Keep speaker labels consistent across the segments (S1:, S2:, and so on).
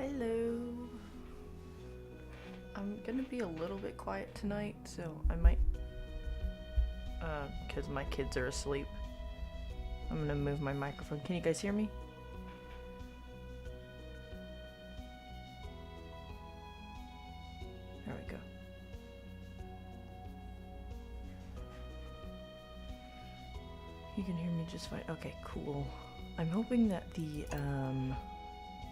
S1: Hello. I'm gonna be a little bit quiet tonight, so I might, because my kids are asleep. I'm gonna move my microphone. Can you guys hear me? There we go. You can hear me just fine. Okay, cool. I'm hoping that the,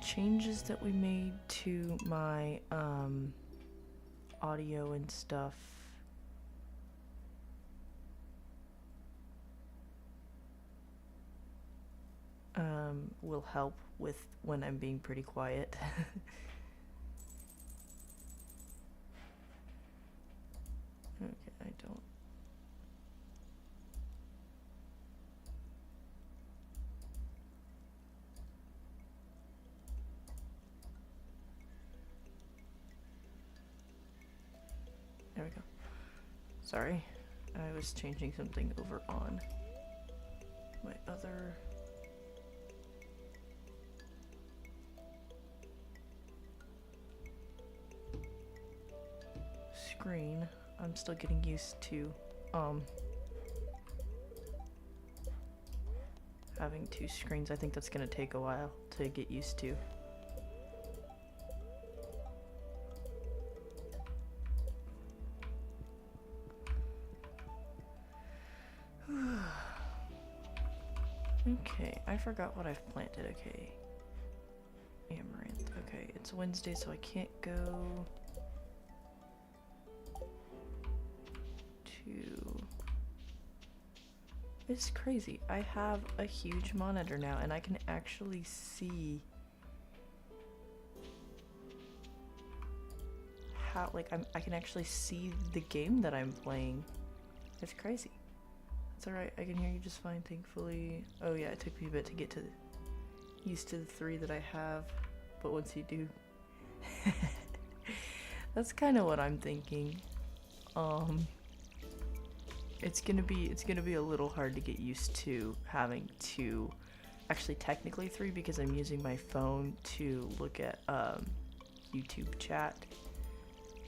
S1: changes that we made to my, audio and stuff will help with when I'm being pretty quiet. Okay, I don't. There we go. Sorry, I was changing something over on my other screen. I'm still getting used to having two screens. I think that's gonna take a while to get used to. Okay, I forgot what I've planted. Okay. Amaranth. Okay, it's Wednesday, so I can't go to... It's crazy. I have a huge monitor now, and I can actually see how, like, I can actually see the game that I'm playing. It's crazy. It's alright, I can hear you just fine, thankfully. Oh yeah, it took me a bit to get used to the 3 that I have, but once you do, that's kind of what I'm thinking. It's gonna be a little hard to get used to having to, actually technically 3 because I'm using my phone to look at YouTube chat,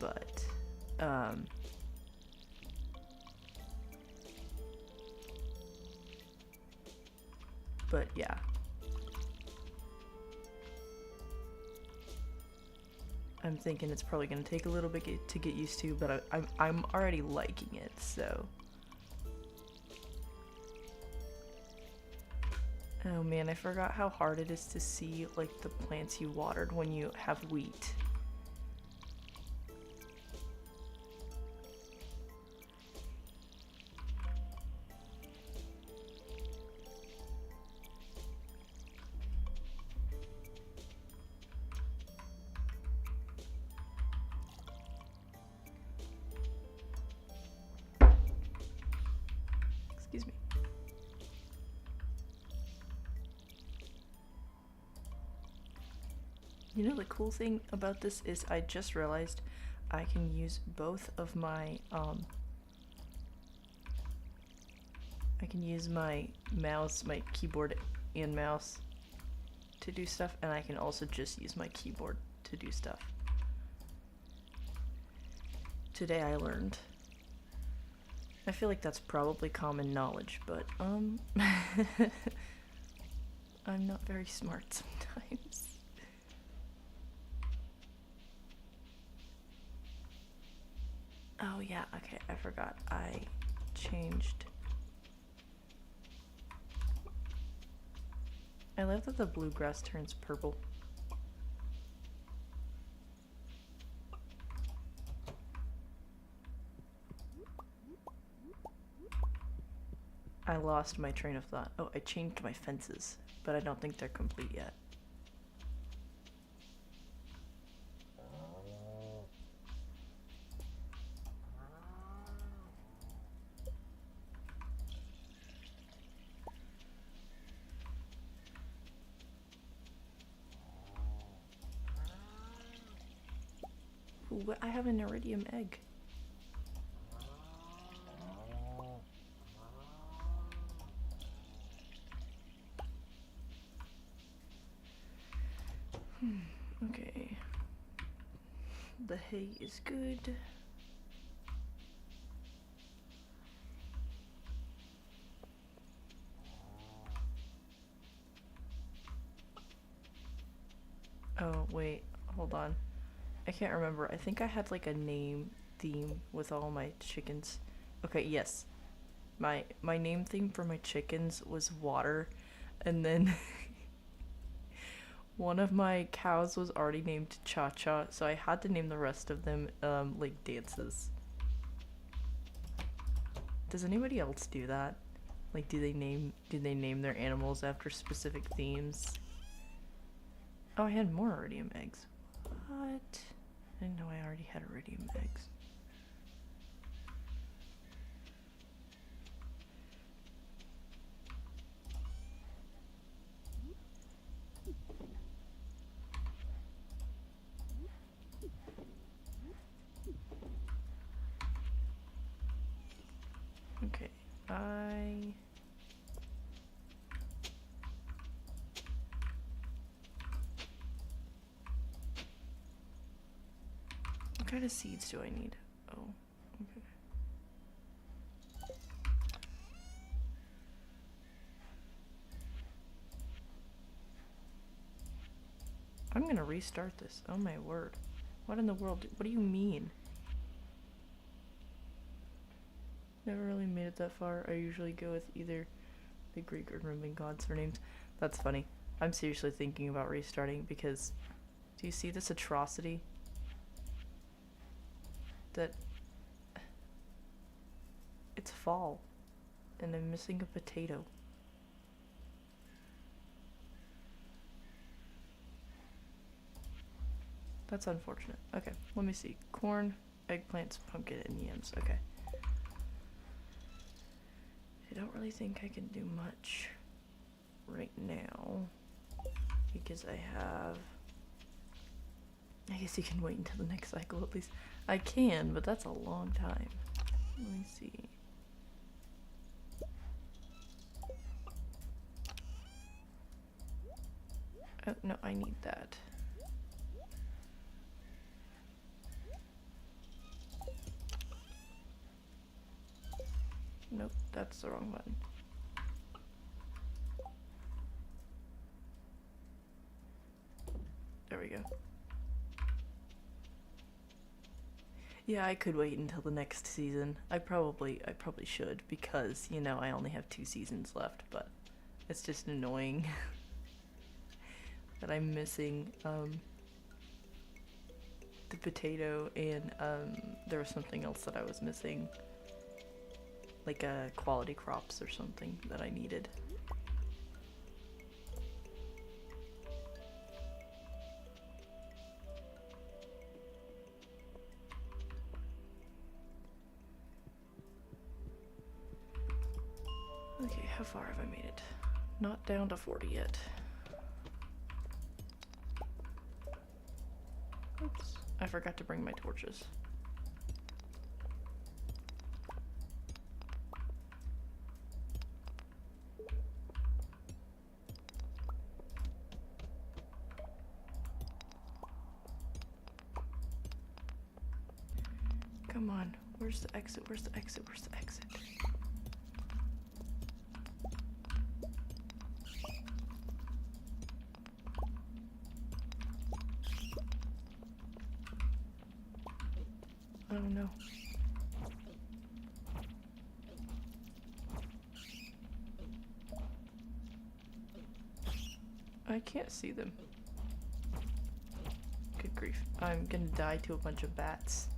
S1: but yeah. I'm thinking it's probably gonna take a little bit to get used to, but I'm already liking it, so. Oh man, I forgot how hard it is to see like the plants you watered when you have wheat. Excuse me. You know the cool thing about this is I just realized I can use both of my I can use my mouse, my keyboard and mouse to do stuff, and I can also just use my keyboard to do stuff. Today I learned. I feel like that's probably common knowledge, but I'm not very smart sometimes. Oh yeah, okay, I forgot. I changed. I love that the bluegrass turns purple. I lost my train of thought. Oh, I changed my fences, but I don't think they're complete yet. Ooh, I have an iridium egg. Okay. The hay is good. Oh, wait. Hold on. I can't remember. I think I had like a name theme with all my chickens. Okay, yes. My name theme for my chickens was water, and then one of my cows was already named Cha Cha, so I had to name the rest of them like dances. Does anybody else do that? Like, do they name their animals after specific themes? Oh, I had more iridium eggs. What? I didn't know I already had iridium eggs. Okay, what kind of seeds do I need? Oh, okay. I'm gonna restart this. Oh my word. What in the world? What do you mean? Never really made it that far. I usually go with either the Greek or Roman gods or names. That's funny. I'm seriously thinking about restarting because do you see this atrocity? That it's fall and I'm missing a potato. That's unfortunate. Okay, let me see. Corn, eggplants, pumpkin, and yams. Okay. I don't really think I can do much right now because I guess you can wait until the next cycle at least. I can, but that's a long time. Let me see. Oh, no, I need that. Nope, that's the wrong button. There we go. Yeah, I could wait until the next season. I probably should because, you know, I only have 2 seasons left, but it's just annoying that I'm missing the potato and there was something else that I was missing. Like quality crops or something that I needed. Okay, how far have I made it? Not down to 40 yet. Oops, I forgot to bring my torches. Come on, where's the exit? Where's the exit? Where's the exit? Oh no. I can't see them. Good grief. I'm gonna die to a bunch of bats.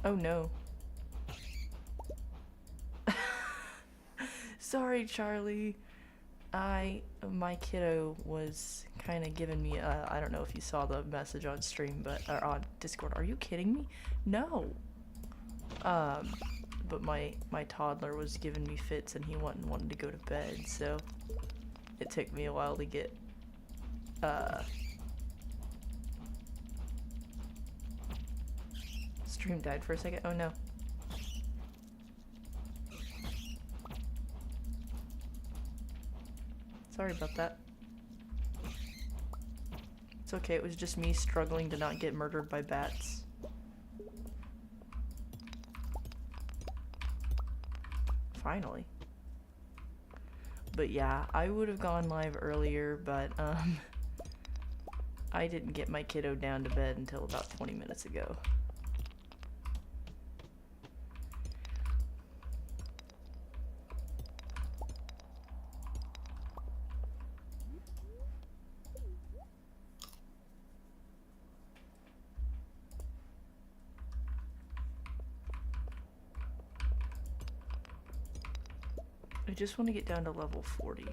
S1: Oh no. Sorry, Charlie. My kiddo was kind of giving me I don't know if you saw the message on stream, but or on Discord. Are you kidding me? No. But my toddler was giving me fits and he wanted to go to bed, so it took me a while to get stream died for a second. Oh no. Sorry about that. It's okay, it was just me struggling to not get murdered by bats. Finally. But yeah, I would have gone live earlier, but I didn't get my kiddo down to bed until about 20 minutes ago. I just want to get down to level 40.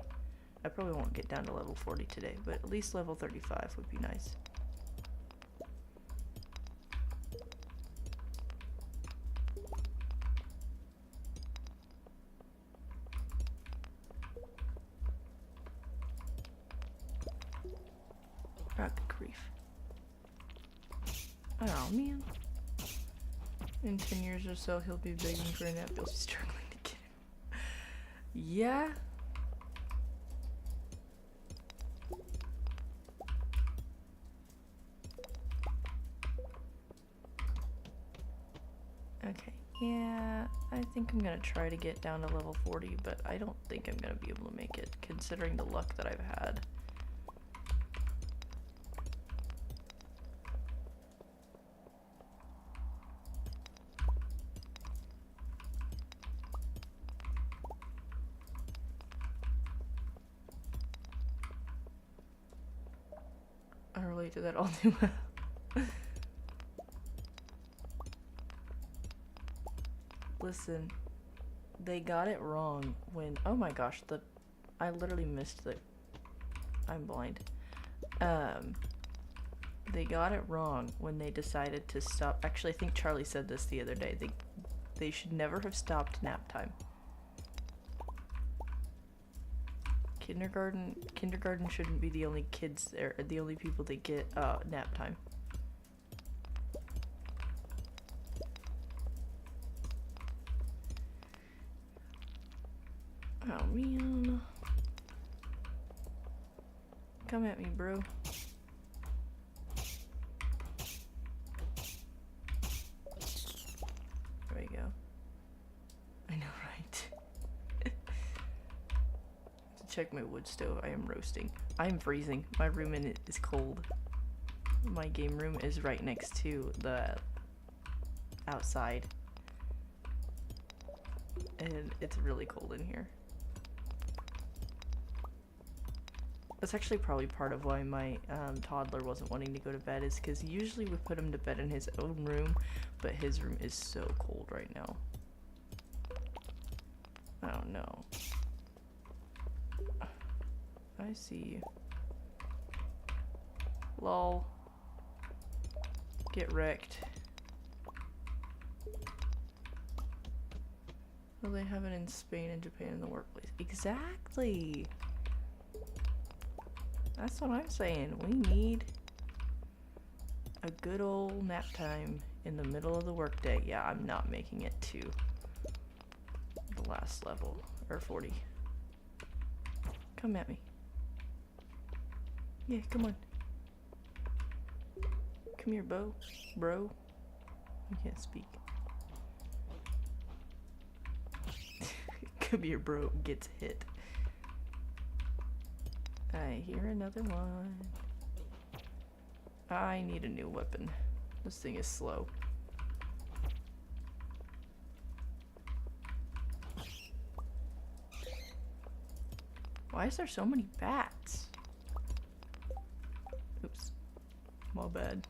S1: I probably won't get down to level 40 today, but at least level 35 would be nice. Ah, good grief. Oh man. In 10 years or so, he'll be begging for a nap. He'll be struggling to get him. Yeah. Okay, yeah, I think I'm gonna try to get down to level 40, but I don't think I'm gonna be able to make it, considering the luck that I've had. I relate to that all too well. Listen, they got it wrong when, oh my gosh, I literally missed I'm blind. They got it wrong when they decided to stop. Actually, I think Charlie said this the other day. They should never have stopped nap time. Kindergarten shouldn't be the only kids there, the only people that get nap time. Oh man. Come at me, bro. There we go. I know, right? Check my wood stove. I am roasting. I am freezing. My room in it is cold. My game room is right next to the outside. And it's really cold in here. That's actually probably part of why my toddler wasn't wanting to go to bed, is because usually we put him to bed in his own room, but his room is so cold right now. Oh no. I see you. Lol. Get wrecked. Well, they have it in Spain and Japan in the workplace. Exactly! That's what I'm saying. We need a good old nap time in the middle of the workday. Yeah, I'm not making it to the last level, or 40. Come at me. Yeah, come on. Come here, bro. I can't speak. Come here, bro. Gets hit. I hear another one. I need a new weapon. This thing is slow. Why is there so many bats? Oops. My bad.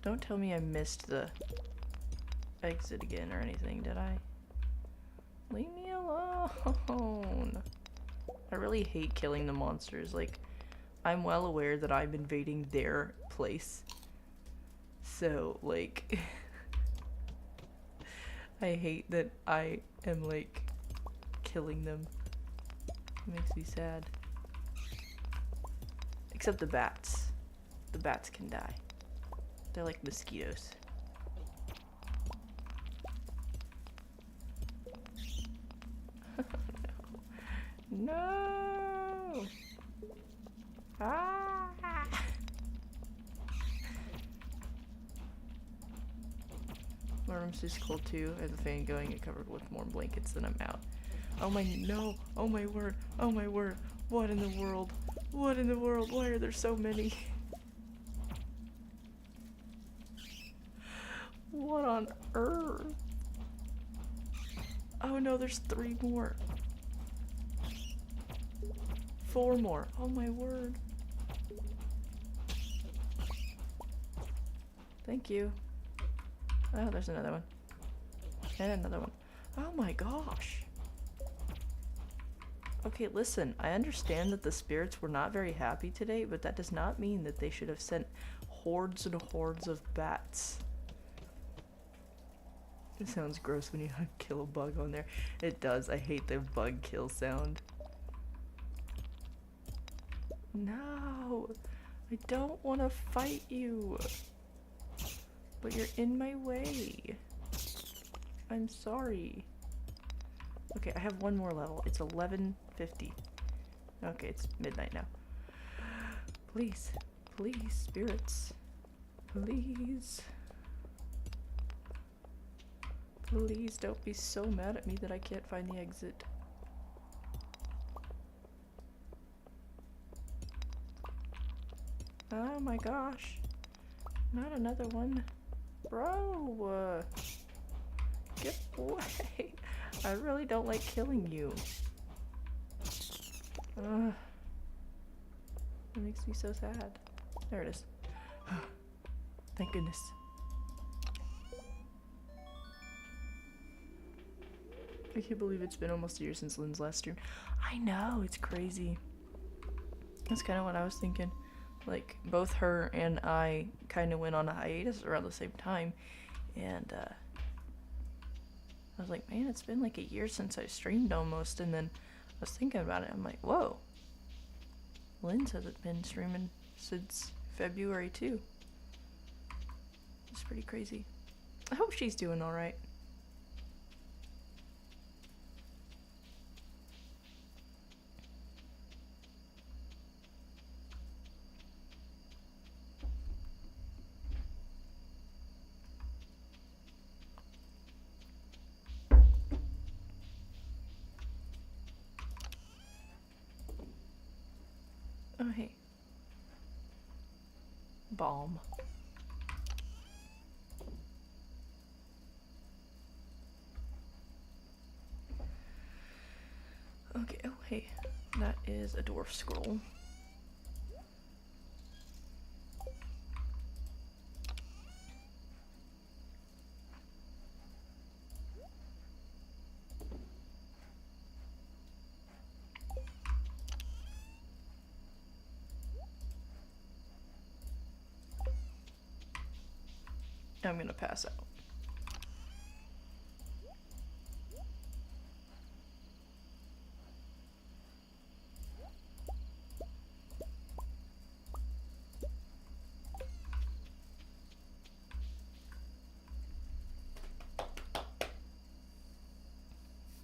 S1: Don't tell me I missed the exit again or anything, did I? Leave me alone. I really hate killing the monsters. Like, I'm well aware that I'm invading their place. So, like, I hate that I am, like, killing them. It makes me sad. Except the bats. The bats can die. They're like mosquitoes. No! Ah! My room's just cold too. I have the fan going and covered with more blankets than I'm out. Oh my, no! Oh my word! Oh my word! What in the world? What in the world? Why are there so many? What on earth? Oh no, there's 3 more. 4 more. Oh my word. Thank you. Oh, there's another one. And another one. Oh my gosh. Okay, listen, I understand that the spirits were not very happy today, but that does not mean that they should have sent hordes and hordes of bats. It sounds gross when you kill a bug on there. It does. I hate the bug kill sound. No! I don't want to fight you! But you're in my way. I'm sorry. Okay, I have one more level. It's 11:50. Okay, it's midnight now. Please, please, spirits. Please. Please don't be so mad at me that I can't find the exit. Oh my gosh. Not another one. Bro! Get away! I really don't like killing you. It makes me so sad. There it is. Thank goodness. I can't believe it's been almost a year since Lynn's last stream. I know, it's crazy. That's kind of what I was thinking. Like, both her and I kind of went on a hiatus around the same time. And, I was like, man, it's been like a year since I streamed almost. And then I was thinking about it. I'm like, whoa. Lynn's hasn't been streaming since February, too. It's pretty crazy. I hope she's doing alright. Oh, hey. Balm. Okay, oh, hey. That is a dwarf scroll. I'm gonna pass out.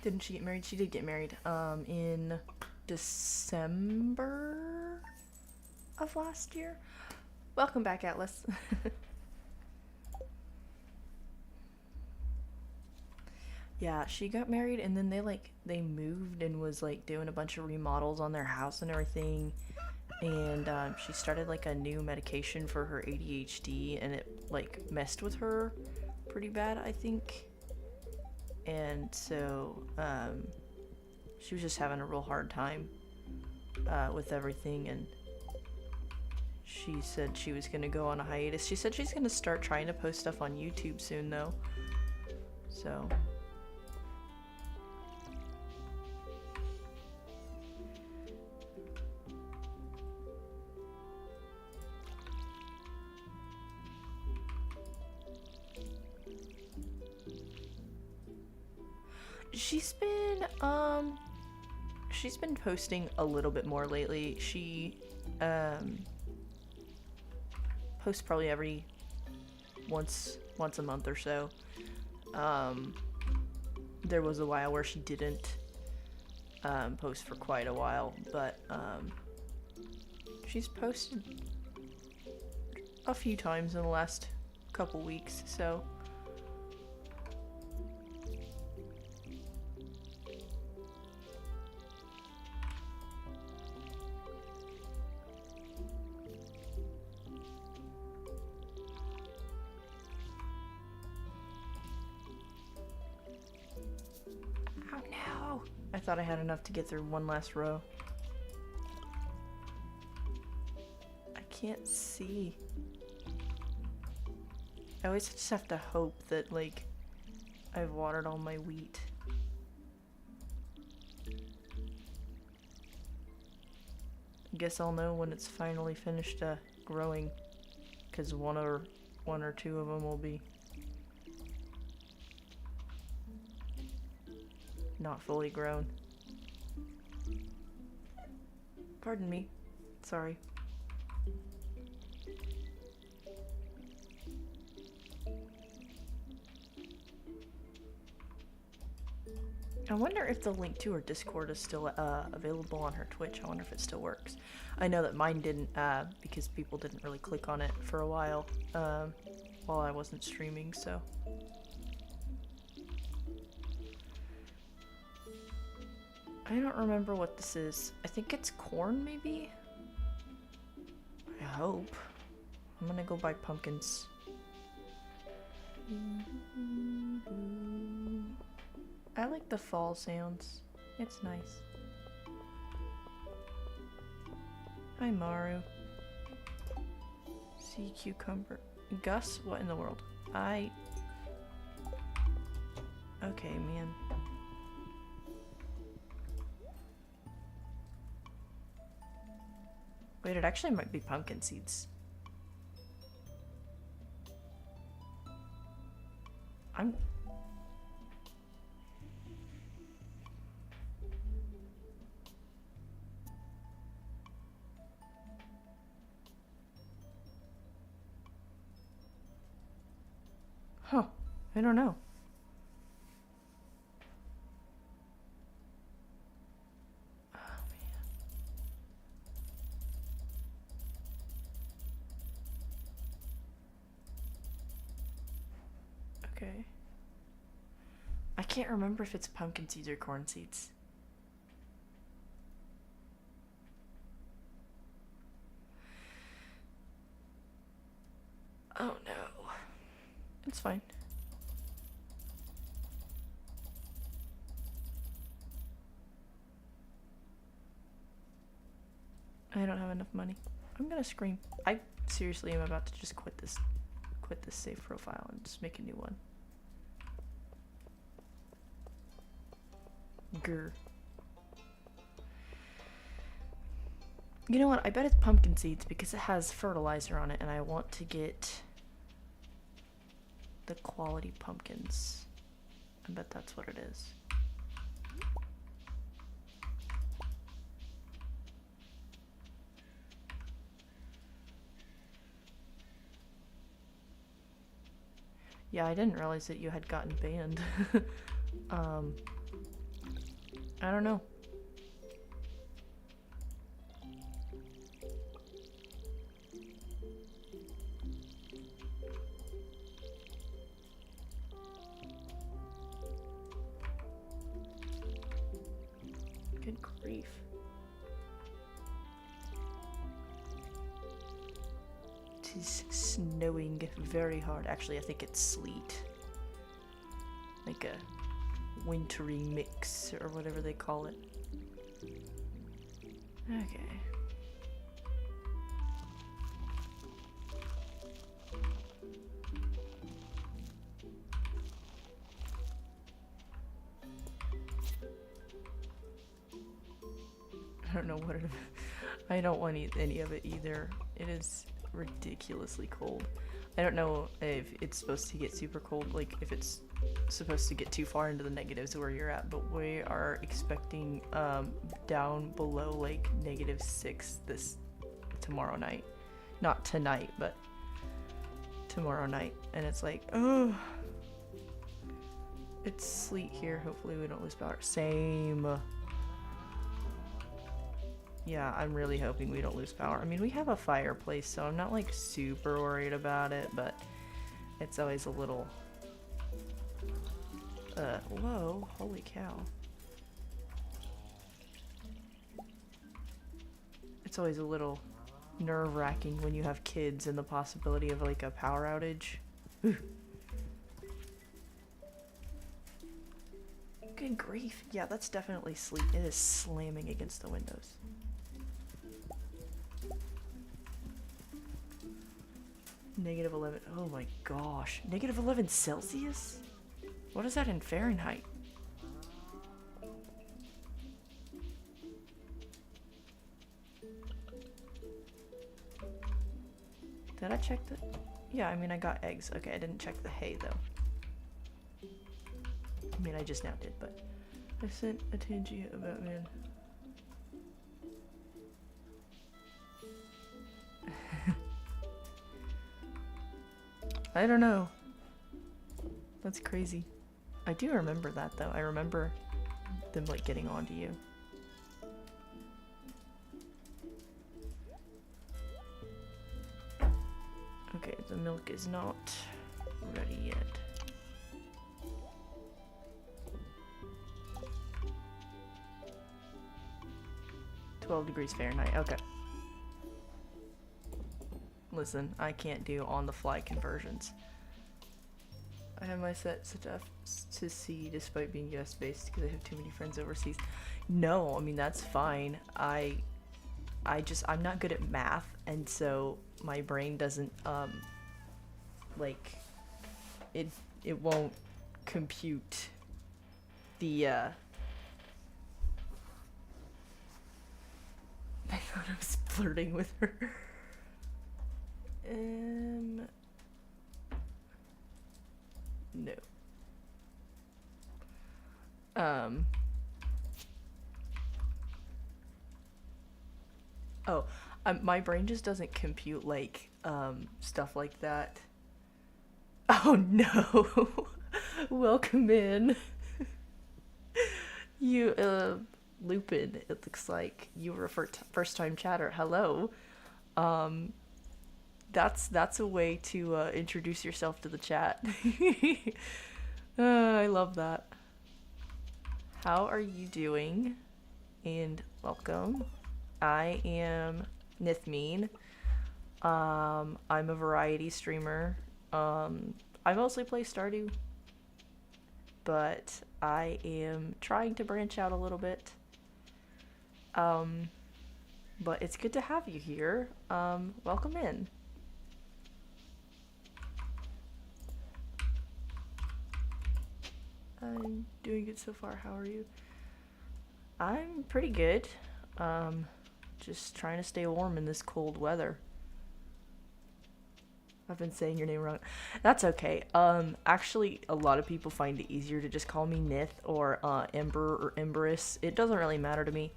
S1: Didn't she get married? She did get married in December of last year. Welcome back, Atlas. Yeah, she got married and then they moved and was like doing a bunch of remodels on their house and everything. And she started like a new medication for her ADHD and it like messed with her pretty bad, I think. And so she was just having a real hard time with everything, and she said she was gonna go on a hiatus. She said she's gonna start trying to post stuff on YouTube soon though. So she's been posting a little bit more lately. She posts probably every once a month or so. There was a while where she didn't. post for quite a while, but she's posted a few times in the last couple weeks, so oh no! I thought I had enough to get through one last row. I can't see. I always just have to hope that, like, I've watered all my wheat. I guess I'll know when it's finally finished growing, because one or two of them will be not fully grown. Pardon me. Sorry. I wonder if the link to her Discord is still available on her Twitch. I wonder if it still works. I know that mine didn't because people didn't really click on it for a while I wasn't streaming, so. I don't remember what this is. I think it's corn, maybe? I hope. I'm gonna go buy pumpkins. I like the fall sounds. It's nice. Hi, Maru. Sea cucumber. Gus, what in the world? Okay, man. Wait, it actually might be pumpkin seeds. Huh, I don't know. Oh, man. Okay. I can't remember if it's pumpkin seeds or corn seeds. Oh no. It's fine. I don't have enough money. I'm gonna scream. I seriously am about to just quit this save profile and just make a new one. Grr. You know what? I bet it's pumpkin seeds because it has fertilizer on it and I want to get the quality pumpkins. I bet that's what it is. Yeah, I didn't realize that you had gotten banned. I don't know. Good grief. It is snowing very hard. Actually, I think it's sleet. Like a wintry mix or whatever they call it. Okay. I don't know what it is. I don't want any of it either. It is ridiculously cold. I don't know if it's supposed to get super cold, like if it's supposed to get too far into the negatives where you're at, but we are expecting down below like -6 this tomorrow night. Not tonight, but tomorrow night. And it's like, oh, it's sleet here. Hopefully we don't lose power. Same. Yeah, I'm really hoping we don't lose power. I mean, we have a fireplace, so I'm not like super worried about it, but it's always a little... whoa, holy cow. It's always a little nerve-wracking when you have kids and the possibility of like a power outage. Good grief. Yeah, that's definitely sleep. It is slamming against the windows. -11. Oh my gosh. -11 Celsius? What is that in Fahrenheit? Did I check the... Yeah, I mean, I got eggs. Okay, I didn't check the hay, though. I mean, I just now did, but... I sent a Tangy about man. I don't know. That's crazy. I do remember that, though. I remember them, like, getting onto you. Okay, the milk is not ready yet. -12 degrees Fahrenheit, okay. Listen, I can't do on-the-fly conversions. I have my set to C despite being US-based because I have too many friends overseas. No, I mean, that's fine. I'm not good at math, and so my brain doesn't, like, it won't compute the, I thought I was flirting with her. No. Oh, my brain just doesn't compute, like, stuff like that. Oh no! Welcome in. You, Lupin, it looks like you were a first-time chatter. Hello. That's a way to introduce yourself to the chat. I love that. How are you doing? And welcome. I am Nithmeen. I'm a variety streamer. I mostly play Stardew, but I am trying to branch out a little bit. But it's good to have you here. Welcome in. I'm doing good so far. How are you? I'm pretty good. Just trying to stay warm in this cold weather. I've been saying your name wrong. That's okay. Actually, a lot of people find it easier to just call me Nith or Ember or Emberess. It doesn't really matter to me.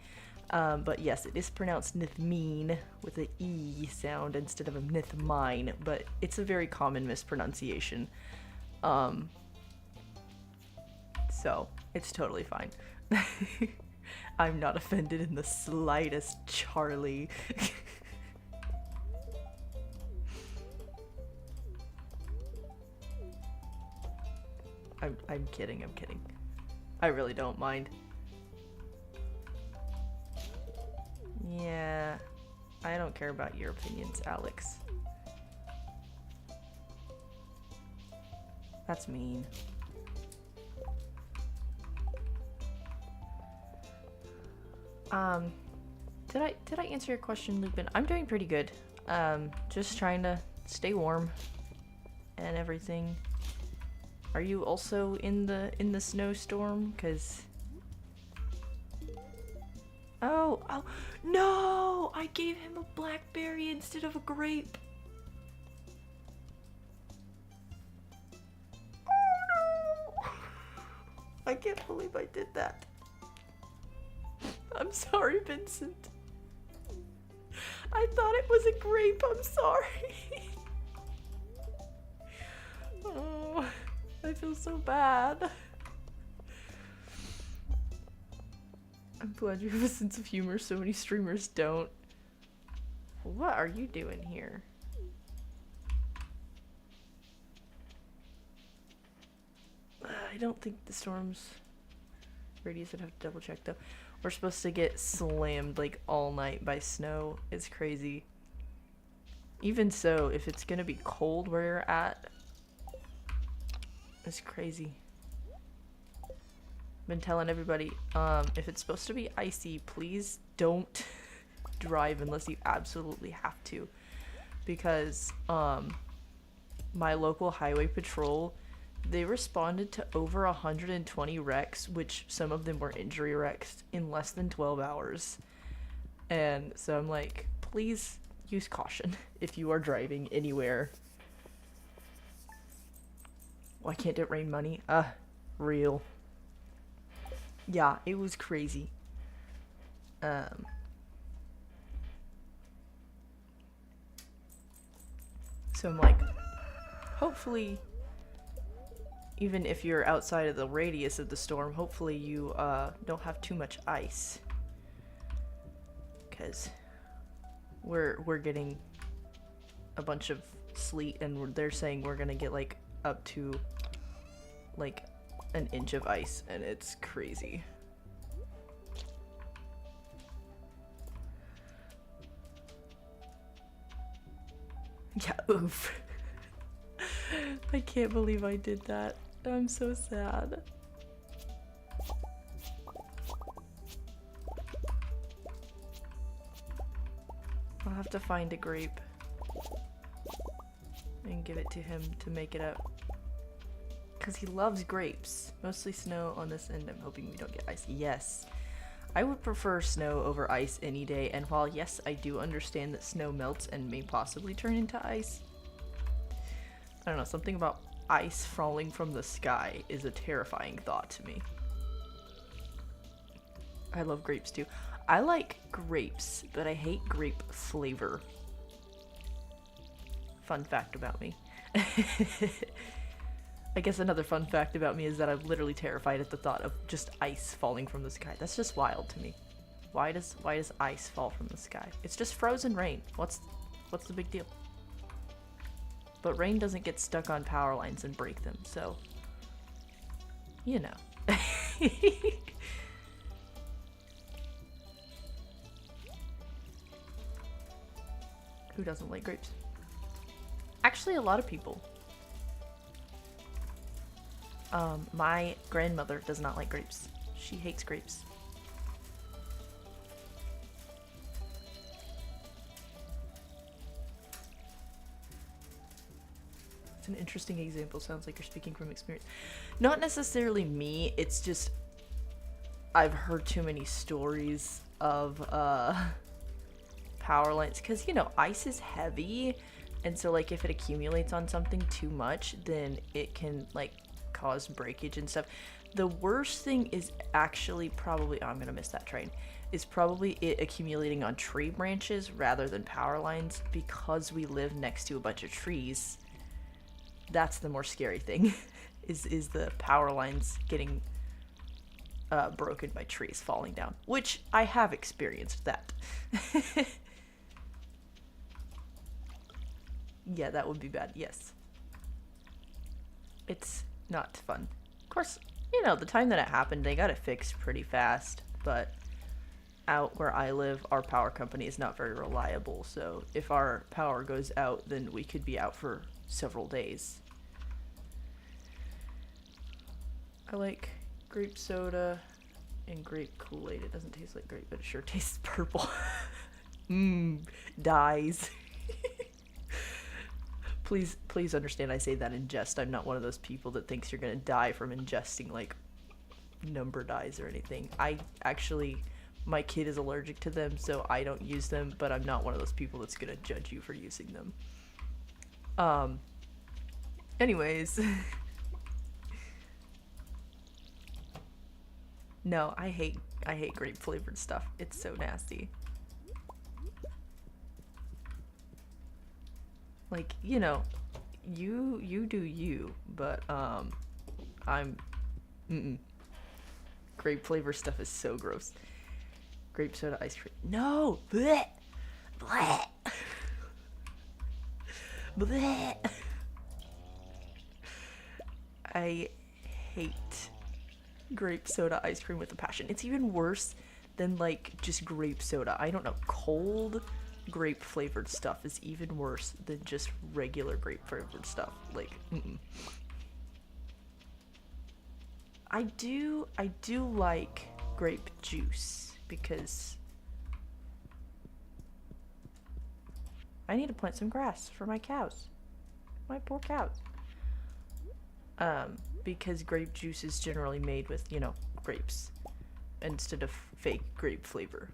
S1: But yes, it is pronounced Nithmeen with an E sound instead of a Nithmine, but it's a very common mispronunciation. So it's totally fine. I'm not offended in the slightest, Charlie. I'm kidding, I'm kidding. I really don't mind. Yeah, I don't care about your opinions, Alex. That's mean. Did I answer your question, Lupin? I'm doing pretty good. Just trying to stay warm and everything. Are you also in the snowstorm? 'Cause oh no! I gave him a blackberry instead of a grape. Oh no! I can't believe I did that. I'm sorry, Vincent. I thought it was a grape. I'm sorry. Oh, I feel so bad. I'm glad you have a sense of humor. So many streamers don't. What are you doing here? I don't think the storm's radius. I'd have to double check though. We're supposed to get slammed like all night by snow. It's crazy. Even so, if it's gonna be cold where you're at, it's crazy. Been telling everybody, if it's supposed to be icy, please don't drive unless you absolutely have to. Because, my local highway patrol, they responded to over 120 wrecks, which some of them were injury wrecks, in less than 12 hours. And so I'm like, please use caution if you are driving anywhere. Why can't it rain money? Real. Yeah, it was crazy. So I'm like, hopefully, even if you're outside of the radius of the storm, hopefully you don't have too much ice. Because we're getting a bunch of sleet, and they're saying we're gonna get like up to like an inch of ice, and it's crazy. Yeah, oof. I can't believe I did that. I'm so sad. I'll have to find a grape and give it to him to make it up. Because he loves grapes. Mostly snow on this end. I'm hoping we don't get ice. Yes. I would prefer snow over ice any day. And while, yes, I do understand that snow melts and may possibly turn into ice, I don't know. Something about ice falling from the sky is a terrifying thought to me. I love grapes too. I like grapes, but I hate grape flavor. Fun fact about me. I guess another fun fact about me is that I'm literally terrified at the thought of just ice falling from the sky. That's just wild to me. Why does ice fall from the sky? It's just frozen rain. What's the big deal? But rain doesn't get stuck on power lines and break them, so you know. Who doesn't like grapes? Actually, a lot of people. My grandmother does not like grapes. She hates grapes. It's an interesting example. Sounds like you're speaking from experience. Not necessarily me, it's just I've heard too many stories of power lines, because you know ice is heavy, and so like if it accumulates on something too much, then it can like cause breakage and stuff. The worst thing is actually probably, oh, I'm gonna miss that train, is probably it accumulating on tree branches rather than power lines, because we live next to a bunch of trees. That's the more scary thing. is the power lines getting broken by trees falling down, which I have experienced that. Yeah, that would be bad. Yes, it's not fun. Of course, you know, the time that it happened, they got it fixed pretty fast, but out where I live, our power company is not very reliable, so if our power goes out, then we could be out for several days. I like grape soda and grape Kool-Aid. It doesn't taste like grape, but it sure tastes purple. Dyes. Please understand I say that in jest. I'm not one of those people that thinks you're gonna die from ingesting like number dyes or anything. I actually, my kid is allergic to them, so I don't use them, but I'm not one of those people that's gonna judge you for using them. Anyways. No, I hate grape flavored stuff. It's so nasty. Like, you know, you do you, but grape flavor stuff is so gross. Grape soda ice cream. No! Blech! Blech! Blech! I hate grape soda ice cream with a passion. It's even worse than like just grape soda. I don't know. Cold grape flavored stuff is even worse than just regular grape flavored stuff. Like, I do like grape juice because I need to plant some grass for my cows. My poor cows. Because grape juice is generally made with, you know, grapes instead of fake grape flavor.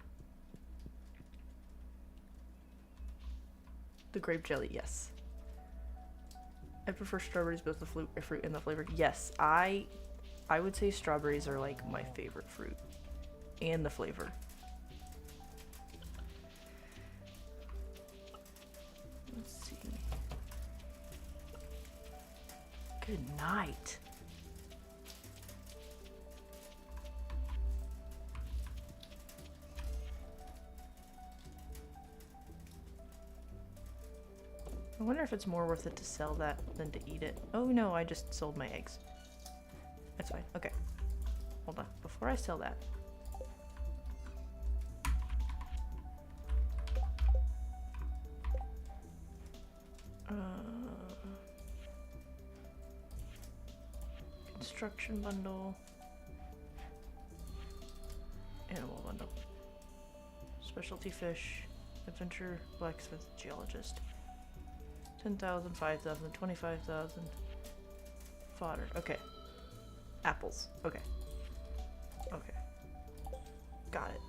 S1: The grape jelly, yes. I prefer strawberries, both the fruit and the flavor. Yes, I would say strawberries are like my favorite fruit. And the flavor. Let's see. Good night. I wonder if it's more worth it to sell that than to eat it. Oh no, I just sold my eggs. That's fine. Okay. Hold on. Before I sell that. Construction bundle. Animal bundle. Specialty fish. Adventure blacksmith geologist. 10,000, 5,000, 25,000. Fodder. Okay. Apples. Okay. Okay. Got it.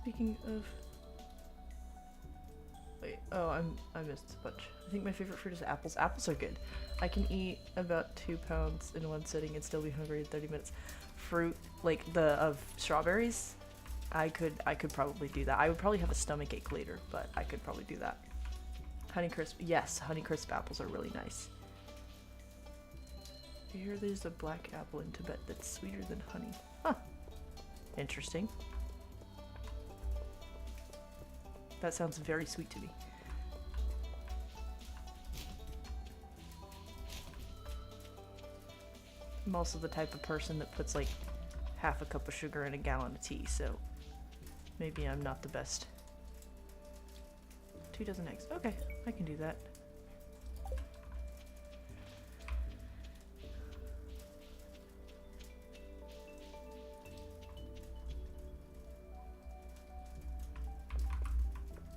S1: Speaking of... Wait. Oh, I missed a bunch. I think my favorite fruit is apples. Apples are good. I can eat about 2 pounds in one sitting and still be hungry in 30 minutes. Fruit, like of strawberries, I could probably do that. I would probably have a stomach ache later, but I could probably do that. Honeycrisp, yes, Honeycrisp apples are really nice. I hear there's a black apple in Tibet that's sweeter than honey. Huh. Interesting. That sounds very sweet to me. I'm also the type of person that puts like half a cup of sugar in a gallon of tea, so maybe I'm not the best. 2 dozen eggs. Okay, I can do that.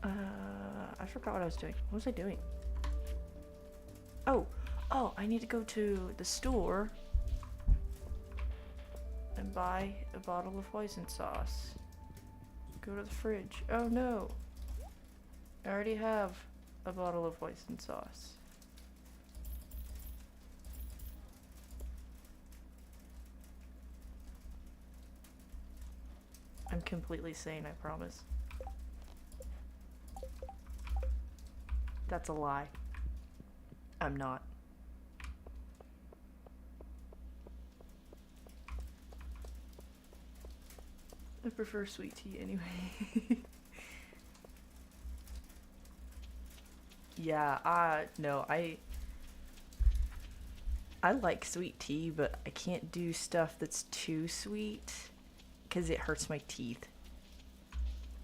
S1: I forgot what I was doing. What was I doing? Oh, I need to go to the store and buy a bottle of hoisin sauce. Go to the fridge. Oh no. I already have a bottle of hoisin sauce. I'm completely sane, I promise. That's a lie. I'm not. I prefer sweet tea anyway. Yeah, no, I like sweet tea, but I can't do stuff that's too sweet because it hurts my teeth.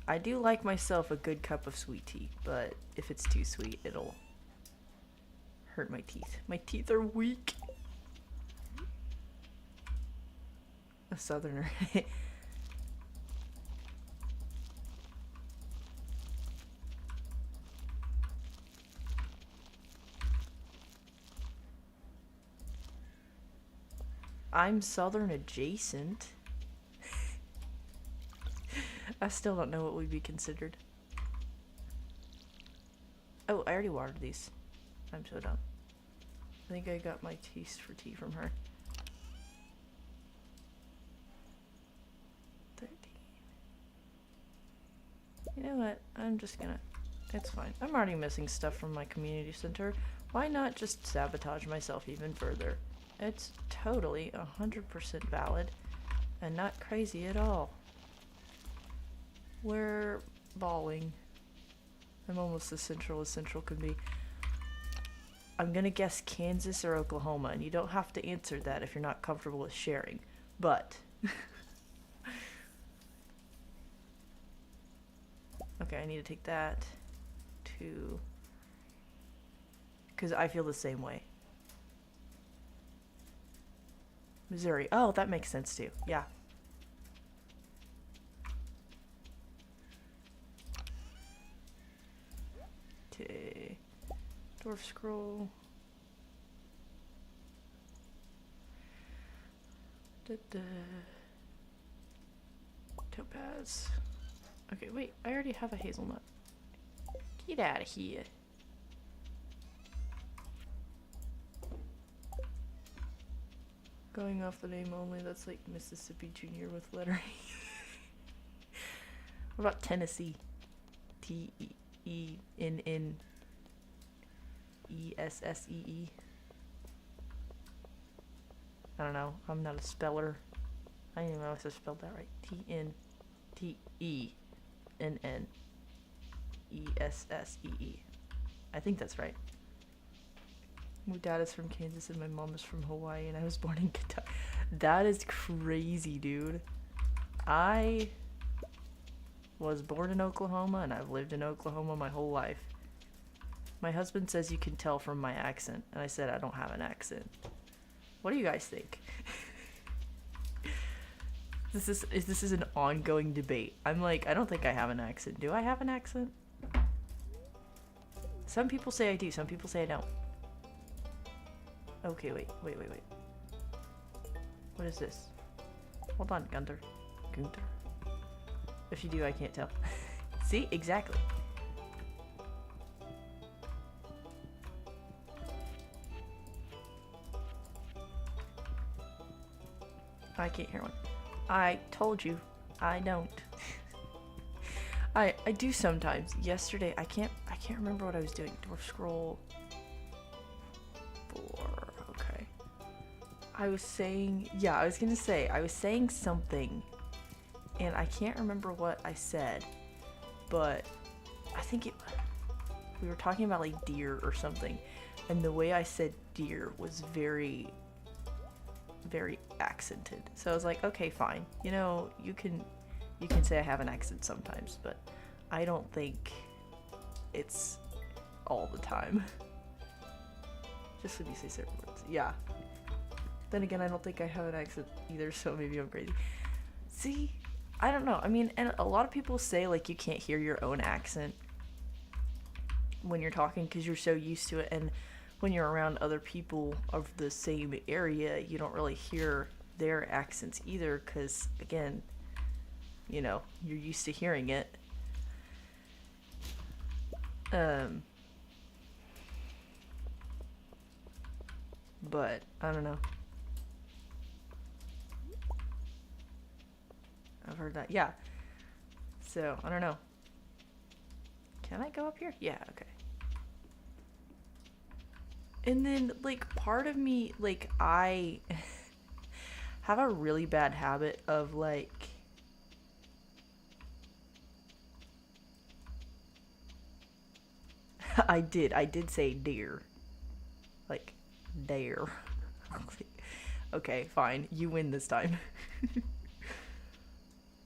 S1: I do like myself a good cup of sweet tea, but if it's too sweet, it'll hurt my teeth. My teeth are weak. A southerner. I'm southern adjacent. I still don't know what would be considered. Oh, I already watered these. I'm so dumb. I think I got my taste for tea from her. 13. You know what? I'm just gonna... It's fine. I'm already missing stuff from my community center. Why not just sabotage myself even further? It's totally 100% valid and not crazy at all. We're balling. I'm almost as central can be. I'm gonna guess Kansas or Oklahoma, and you don't have to answer that if you're not comfortable with sharing. But okay, I need to take that to, because I feel the same way. Missouri. Oh, that makes sense too. Yeah. Okay. Dwarf scroll. Da-da. Topaz. Okay, wait. I already have a hazelnut. Get out of here. Going off the name only, that's like Mississippi Junior with lettering. What about Tennessee? Tennessee. I don't know. I'm not a speller. I don't even know if I spelled that right. Tennessee. I think that's right. My dad is from Kansas and my mom is from Hawaii and I was born in Kentucky. That is crazy, dude. I was born in Oklahoma and I've lived in Oklahoma my whole life. My husband says you can tell from my accent, and I said I don't have an accent. What do you guys think? This is an ongoing debate. I'm like, I don't think I have an accent. Do I have an accent? Some people say I do, some people say I don't. Okay, wait. What is this? Hold on, Gunther. If you do, I can't tell. See? Exactly. I can't hear one. I told you, I don't. I do sometimes. Yesterday, I can't remember what I was doing. Dwarf scroll 4. Okay. I was saying something, and I can't remember what I said, but I think we were talking about like deer or something, and the way I said deer was very, very accented. So I was like, okay, fine. You know, you can say I have an accent sometimes, but I don't think it's all the time. Just when you say certain words. Yeah. Then again, I don't think I have an accent either, so maybe I'm crazy. See? I don't know. I mean, and a lot of people say, like, you can't hear your own accent when you're talking because you're so used to it, and when you're around other people of the same area, you don't really hear their accents either because, again, you know, you're used to hearing it. But, I don't know. I've heard that. Yeah. So, I don't know. Can I go up here? Yeah, okay. And then, like, part of me, like, I have a really bad habit of, like, I did say deer. Like, dare. Okay, fine. You win this time.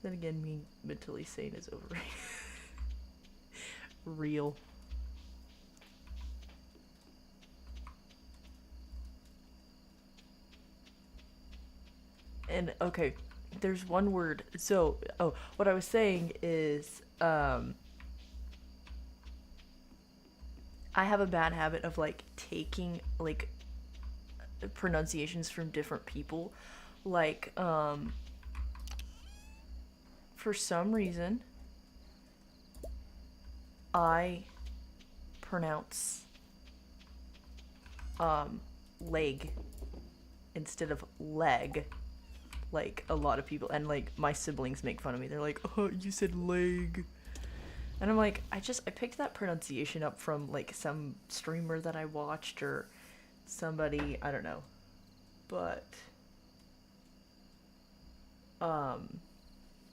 S1: Then again, me mentally sane is overrated. Real. And, okay, there's one word. So, what I was saying is, I have a bad habit of, like, taking, like, pronunciations from different people. Like, for some reason, I pronounce, leg instead of leg. Like, a lot of people, and, like, my siblings make fun of me. They're like, oh, you said leg. And I'm like, I picked that pronunciation up from, like, some streamer that I watched or somebody, I don't know. But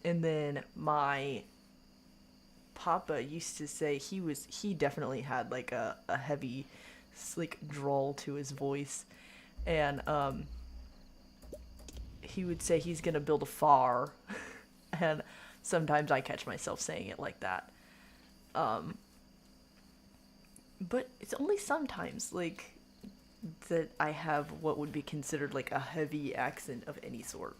S1: and then my papa used to say he definitely had like a heavy like drawl to his voice, and he would say he's gonna build a far and sometimes I catch myself saying it like that, but it's only sometimes like that I have what would be considered like a heavy accent of any sort.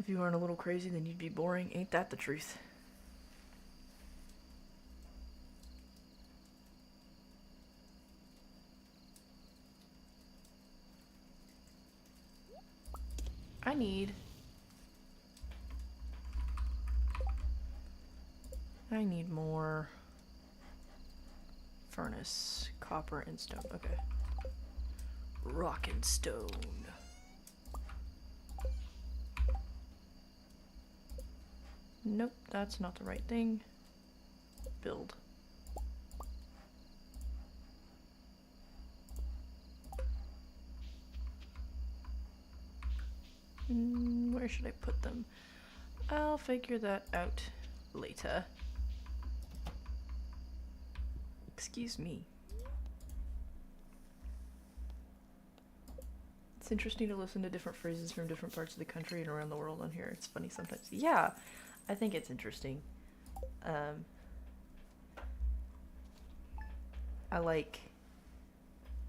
S1: If you weren't a little crazy, then you'd be boring. Ain't that the truth? I need more furnace, copper, and stone. Okay. Rock and stone. Nope, that's not the right thing. Build. Where should I put them? I'll figure that out later. Excuse me. It's interesting to listen to different phrases from different parts of the country and around the world on here. It's funny sometimes. Yeah, I think it's interesting. I like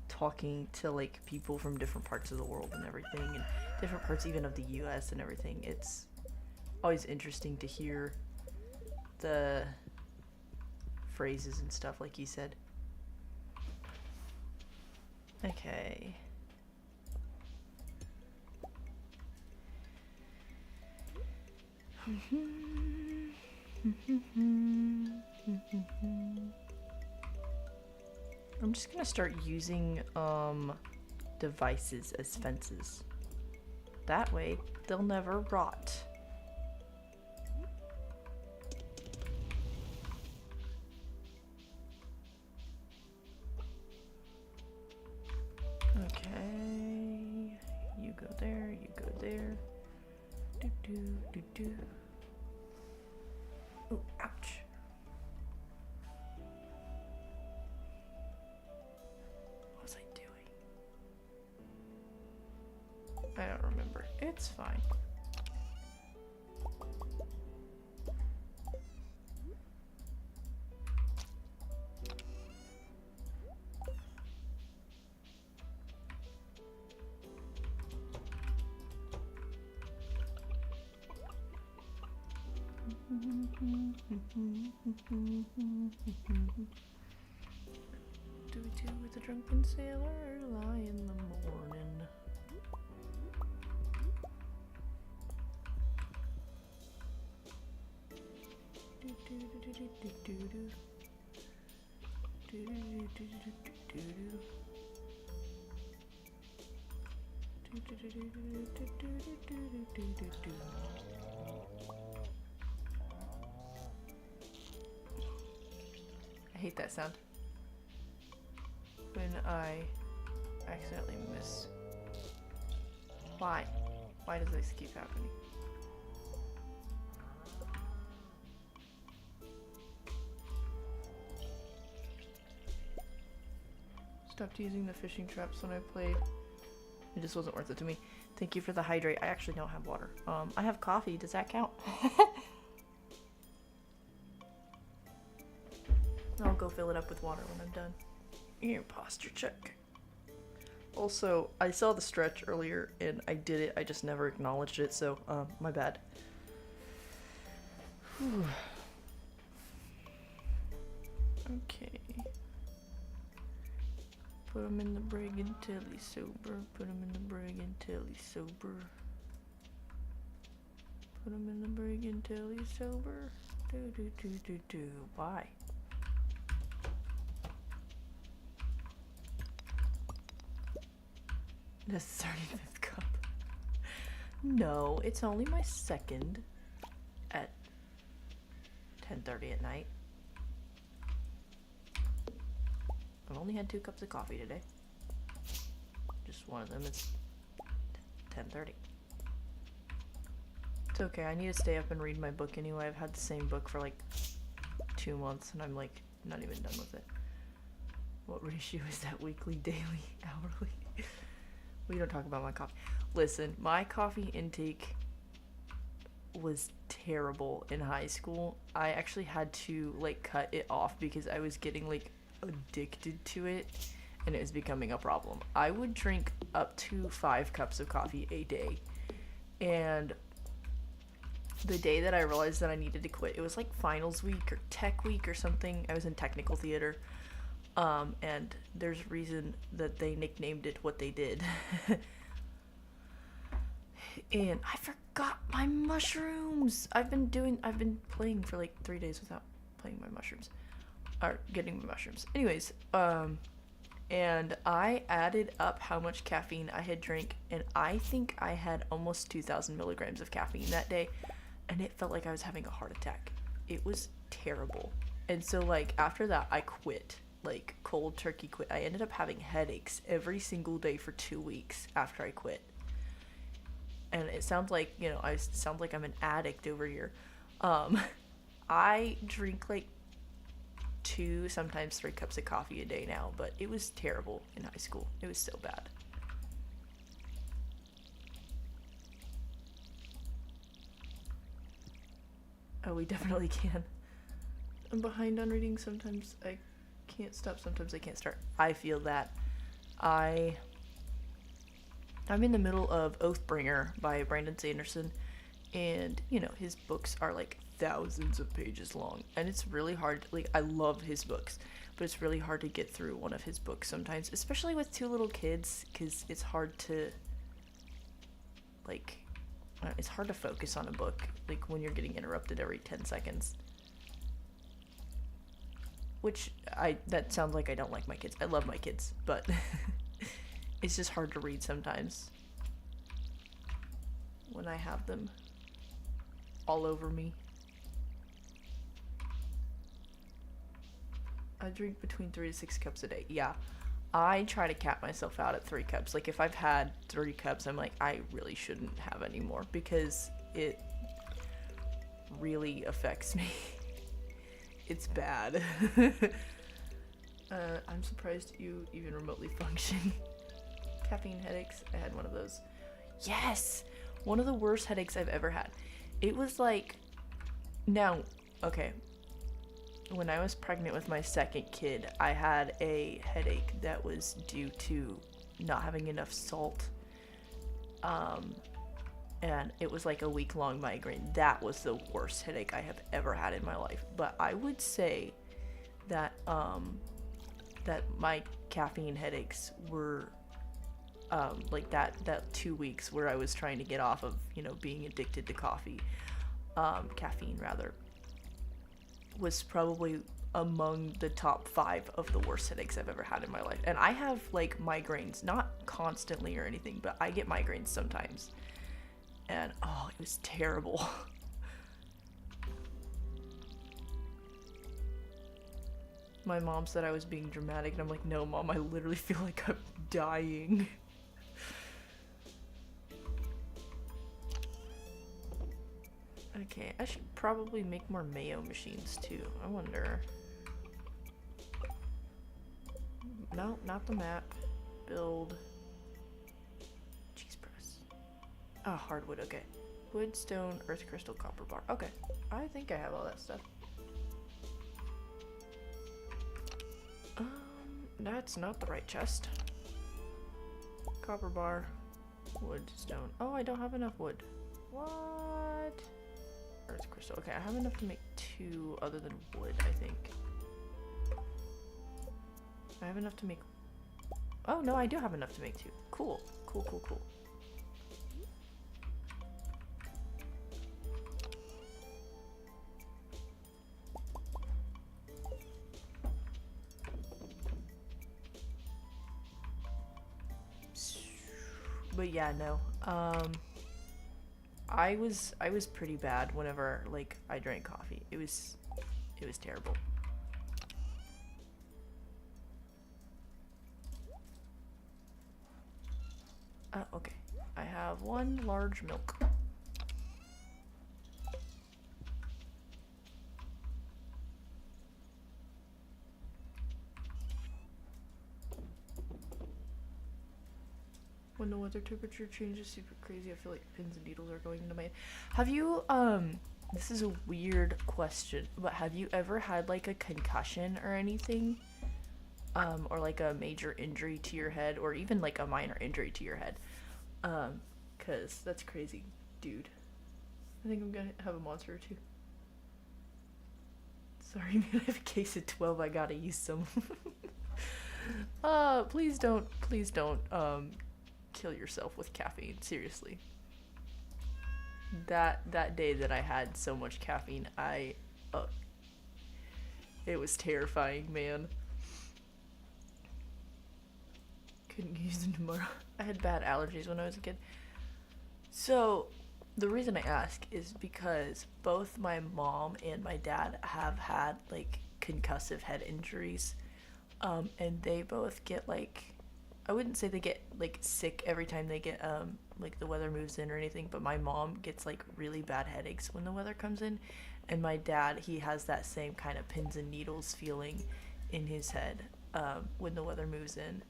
S1: talking to like people from different parts of the world and everything, and different parts even of the US and everything. It's always interesting to hear the phrases and stuff like you said. Okay. I'm just gonna start using devices as fences. That way they'll never rot. Okay, you go there, you go there. Do do do do. Oh, ouch. What was I doing? I don't remember. It's fine. Do we do with a drunken sailor lie in the morning? Do do do do do do do do. Do do do do do do do. Do do do do do do do do do do. I hate that sound. When I accidentally miss. Why? Why does this keep happening? Stopped using the fishing traps when I played. It just wasn't worth it to me. Thank you for the hydrate. I actually don't have water. I have coffee. Does that count? I'll go fill it up with water when I'm done. Here, posture check. Also, I saw the stretch earlier and I did it. I just never acknowledged it, so my bad. Whew. Okay. Put him in the brig until he's sober. Put him in the brig until he's sober. Put him in the brig until he's sober. Do do do do do. Why? The 35th cup. No, it's only my second. 10:30 at night. I've only had 2 cups of coffee today. Just one of them is 10:30. It's okay, I need to stay up and read my book anyway. I've had the same book for like 2 months and I'm like not even done with it. What ratio is that? Weekly, daily, hourly? We don't talk about my coffee. Listen, my coffee intake was terrible in high school. I actually had to like cut it off because I was getting like addicted to it and it was becoming a problem. I would drink up to 5 cups of coffee a day, and the day that I realized that I needed to quit, it was like finals week or tech week or something. I was in technical theater, and there's a reason that they nicknamed it what they did. And I forgot my mushrooms. I've been playing for like 3 days without playing my mushrooms. Or getting my mushrooms. Anyways, and I added up how much caffeine I had drank, and I think I had almost 2,000 milligrams of caffeine that day, and it felt like I was having a heart attack. It was terrible. And so like after that I quit, like cold turkey quit. I ended up having headaches every single day for 2 weeks after I quit. And it sounds like, you know, I sound like I'm an addict over here. I drink like 2, sometimes 3 cups of coffee a day now, but it was terrible in high school. It was so bad. Oh, we definitely can. I'm behind on reading. Sometimes I can't stop, sometimes I can't start. I feel that. I'm in the middle of Oathbringer by Brandon Sanderson, and you know, his books are like thousands of pages long, and it's really hard. Like, I love his books, but it's really hard to get through one of his books sometimes, especially with 2 little kids, because it's hard to like it's hard to focus on a book like when you're getting interrupted every 10 seconds. Which that sounds like I don't like my kids. I love my kids, but it's just hard to read sometimes when I have them all over me. I drink between 3 to 6 cups a day. Yeah, I try to cap myself out at 3 cups. Like, if I've had 3 cups, I'm like, I really shouldn't have any more because it really affects me. It's bad. I'm surprised you even remotely function. Caffeine headaches. I had one of those. Yes! One of the worst headaches I've ever had. It was like... Now, okay. When I was pregnant with my second kid, I had a headache that was due to not having enough salt. And it was like a week-long migraine. That was the worst headache I have ever had in my life. But I would say that that my caffeine headaches were like that 2 weeks where I was trying to get off of, you know, being addicted to caffeine rather, was probably among the top 5 of the worst headaches I've ever had in my life. And I have like migraines, not constantly or anything, but I get migraines sometimes. And oh, it was terrible. My mom said I was being dramatic, and I'm like, no, Mom, I literally feel like I'm dying. Okay, I should probably make more mayo machines too. I wonder. No, not the map. Build. Cheese press. Oh, hardwood, okay. Wood, stone, earth crystal, copper bar. Okay, I think I have all that stuff. That's not the right chest. Copper bar, wood, stone. Oh, I don't have enough wood. What? Earth crystal. Okay, I have enough to make 2 other than wood, I think. I have enough to make... Oh, no, I do have enough to make 2. Cool. Cool, cool, cool. But yeah, no. I was pretty bad whenever like I drank coffee. It was It was terrible. Okay. I have one large milk. When the weather temperature changes super crazy, I feel like pins and needles are going into my head. Have you, this is a weird question, but have you ever had like a concussion or anything? Or like a major injury to your head, or even like a minor injury to your head? 'Cause that's crazy, dude. I think I'm gonna have a monster or two. Sorry, man, I have a case of 12, I gotta use some. Please don't, kill yourself with caffeine, seriously. That day that I had so much caffeine, it was terrifying, man. Couldn't use them tomorrow. I had bad allergies when I was a kid. So, the reason I ask is because both my mom and my dad have had, like, concussive head injuries. And they both get, like, I wouldn't say they get, like, sick every time they get, like, the weather moves in or anything, but my mom gets, like, really bad headaches when the weather comes in. And my dad, he has that same kind of pins and needles feeling in his head, when the weather moves in.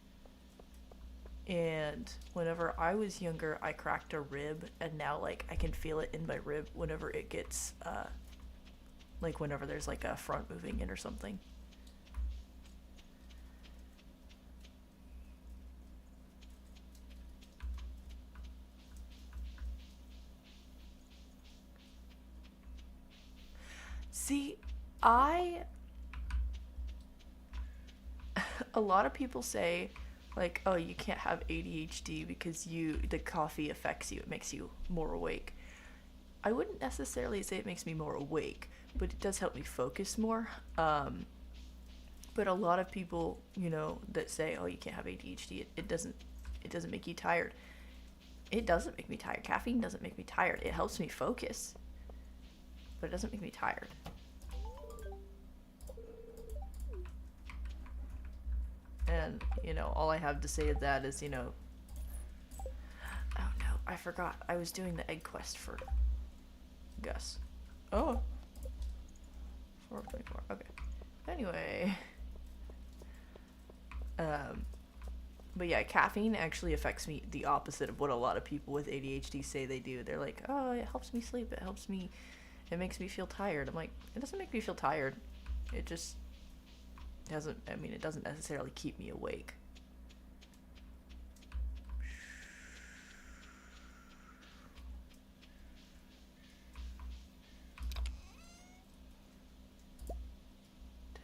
S1: And whenever I was younger, I cracked a rib, and now, like, I can feel it in my rib whenever it gets, like, whenever there's, like, a front moving in or something. See, a lot of people say, like, oh, you can't have ADHD because the coffee affects you, it makes you more awake. I wouldn't necessarily say it makes me more awake, but it does help me focus more. But a lot of people, that say, oh, you can't have ADHD, it doesn't make you tired. It doesn't make me tired. Caffeine doesn't make me tired. It helps me focus, but it doesn't make me tired. And, all I have to say to that is, oh no, I forgot. I was doing the egg quest for Gus. Oh. 424, okay. Anyway. But yeah, caffeine actually affects me the opposite of what a lot of people with ADHD say they do. They're like, oh, it helps me sleep, it makes me feel tired. I'm like, it doesn't make me feel tired. It just it doesn't necessarily keep me awake.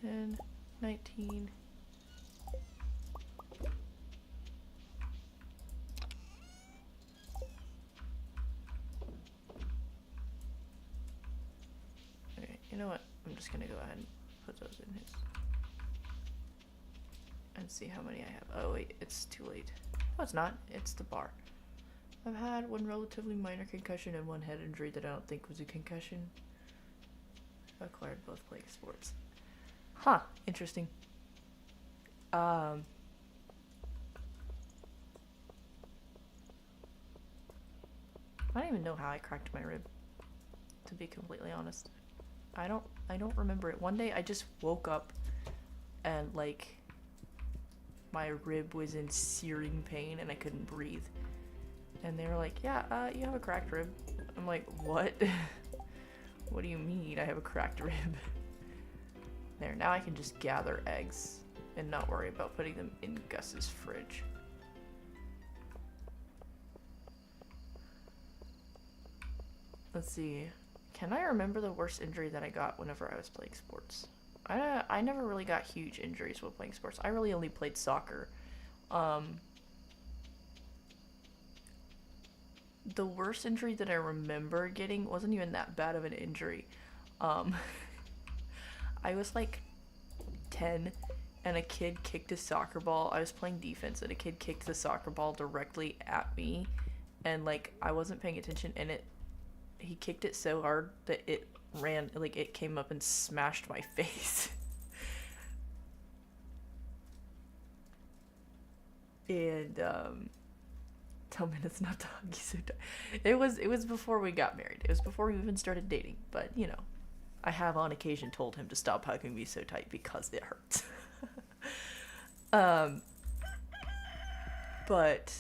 S1: $10, $19. Okay, you know what? I'm just gonna go ahead and put those in his. And see how many I have. Oh wait, it's too late. No, it's not. It's the bar. I've had one relatively minor concussion and one head injury that I don't think was a concussion. Acquired both playing sports. Huh, interesting. I don't even know how I cracked my rib, to be completely honest. I don't remember it. One day I just woke up and, like, my rib was in searing pain and I couldn't breathe. And they were like, yeah, you have a cracked rib. I'm like, what? What do you mean I have a cracked rib? There, now I can just gather eggs and not worry about putting them in Gus's fridge. Let's see. Can I remember the worst injury that I got whenever I was playing sports? I never really got huge injuries while playing sports. I really only played soccer. The worst injury that I remember getting wasn't even that bad of an injury. I was like 10 and a kid kicked a soccer ball. I was playing defense and a kid kicked the soccer ball directly at me, and, like, I wasn't paying attention, and it he kicked it so hard that it ran, like, it came up and smashed my face. And tell me it's not to hug you so tight. It was before we got married. It was before we even started dating. But you know, I have on occasion told him to stop hugging me so tight because it hurts. But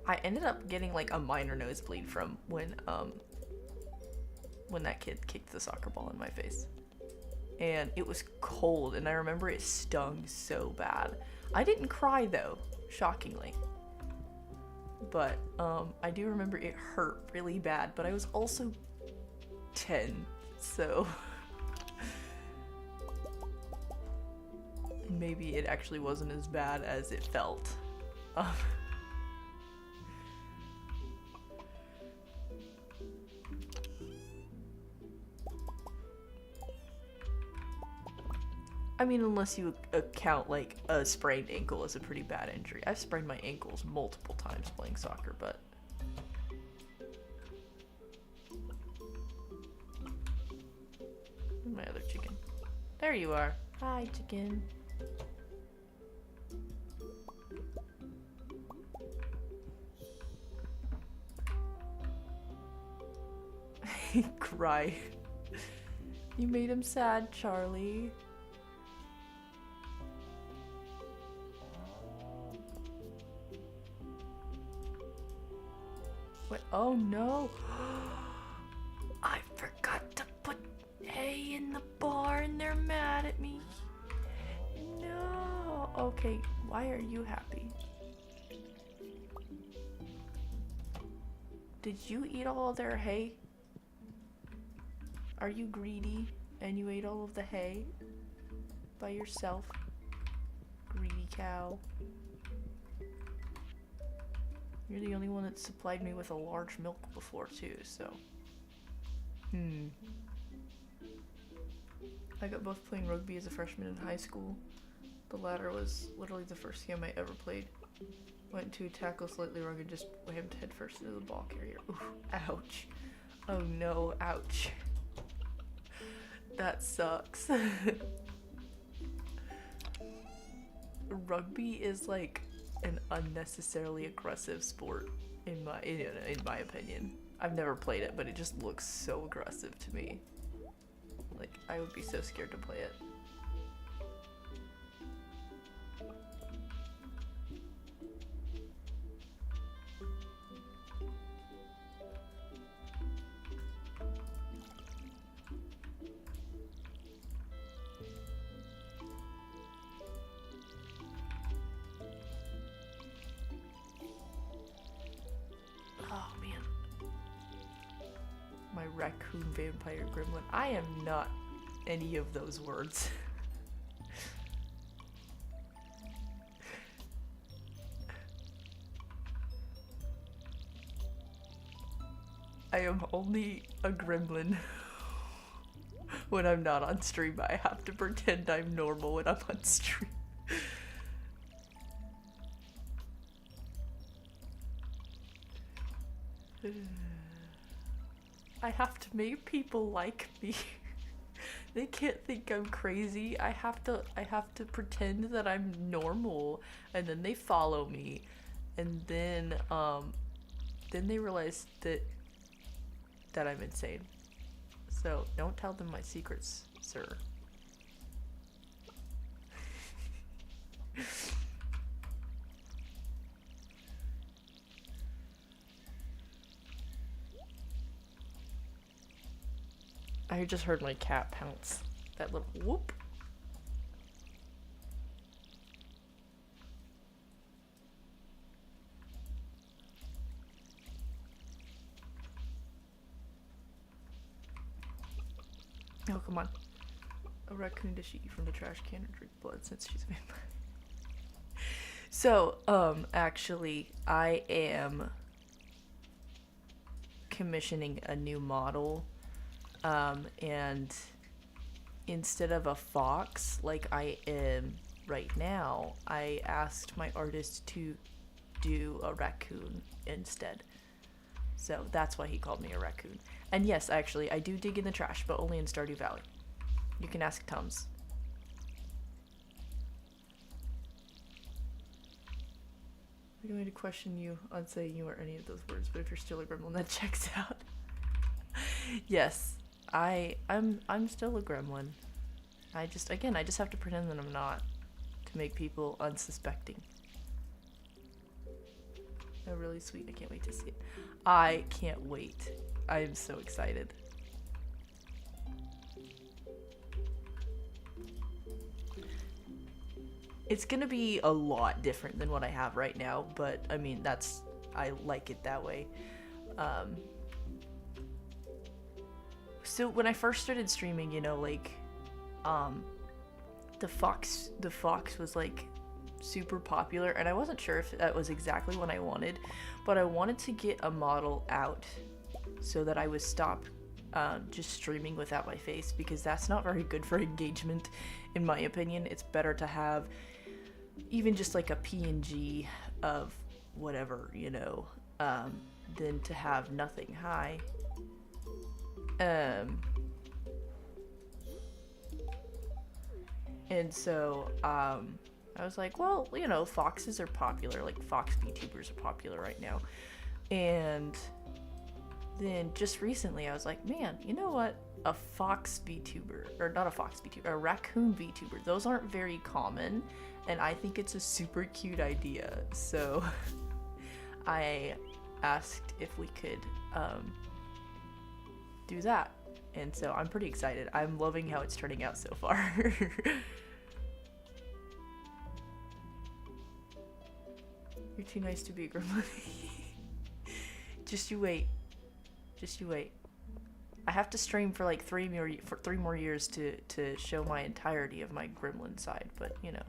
S1: I ended up getting like a minor nosebleed from when that kid kicked the soccer ball in my face. And it was cold, and I remember it stung so bad. I didn't cry though, shockingly. But I do remember it hurt really bad, but I was also 10, so maybe it actually wasn't as bad as it felt. I mean, unless you account like a sprained ankle as a pretty bad injury. I've sprained my ankles multiple times playing soccer, but my other chicken. There you are. Hi, chicken. Cry. You made him sad, Charlie. What? Oh no. I forgot to put hay in the barn. They're mad at me. No. Okay, why are you happy? Did you eat all of their hay? Are you greedy and you ate all of the hay by yourself? Greedy cow. You're the only one that supplied me with a large milk before too, so. I got both playing rugby as a freshman in high school. The latter was literally the first game I ever played. Went to tackle slightly wrong and just whammed headfirst into the ball carrier. Ooh, ouch. Oh no, ouch. That sucks. Rugby is like an unnecessarily aggressive sport in my opinion. I've never played it, but it just looks so aggressive to me. Like, I would be so scared to play it. Oh man. My raccoon vampire gremlin. I am not any of those words. I am only a gremlin when I'm not on stream. I have to pretend I'm normal when I'm on stream. I have to make people like me. They can't think I'm crazy. I have to pretend that I'm normal, and then they follow me, and then they realize that I'm insane. So don't tell them my secrets, sir. I just heard my cat pounce. That little whoop. Oh, come on. A raccoon to shoot you from the trash can and drink blood since she's a vampire. So, actually, I am commissioning a new model. And instead of a fox like I am right now, I asked my artist to do a raccoon instead. So that's why he called me a raccoon. And yes, actually, I do dig in the trash, but only in Stardew Valley. You can ask Tums. I'm going to question you on saying you are any of those words, but if you're still a gremlin, that checks out. Yes, I'm still a gremlin. I just have to pretend that I'm not to make people unsuspecting. Oh, really sweet. I can't wait to see it. I can't wait. I am so excited. It's gonna be a lot different than what I have right now, but I mean, I like it that way. So when I first started streaming, you know, like, the fox was like super popular, and I wasn't sure if that was exactly what I wanted, but I wanted to get a model out so that I would stop just streaming without my face, because that's not very good for engagement, in my opinion. It's better to have even just like a PNG of whatever, you know, than to have nothing. Hi. And so, I was like, well, you know, foxes are popular, like fox VTubers are popular right now. And then just recently I was like, man, you know what? A fox VTuber, or not a fox VTuber, a raccoon VTuber, those aren't very common, and I think it's a super cute idea. So I asked if we could do that. And so I'm pretty excited. I'm loving how it's turning out so far. You're too nice to be a gremlin. Just you wait. Just you wait. I have to stream for like 3 more years to show my entirety of my gremlin side, but you know,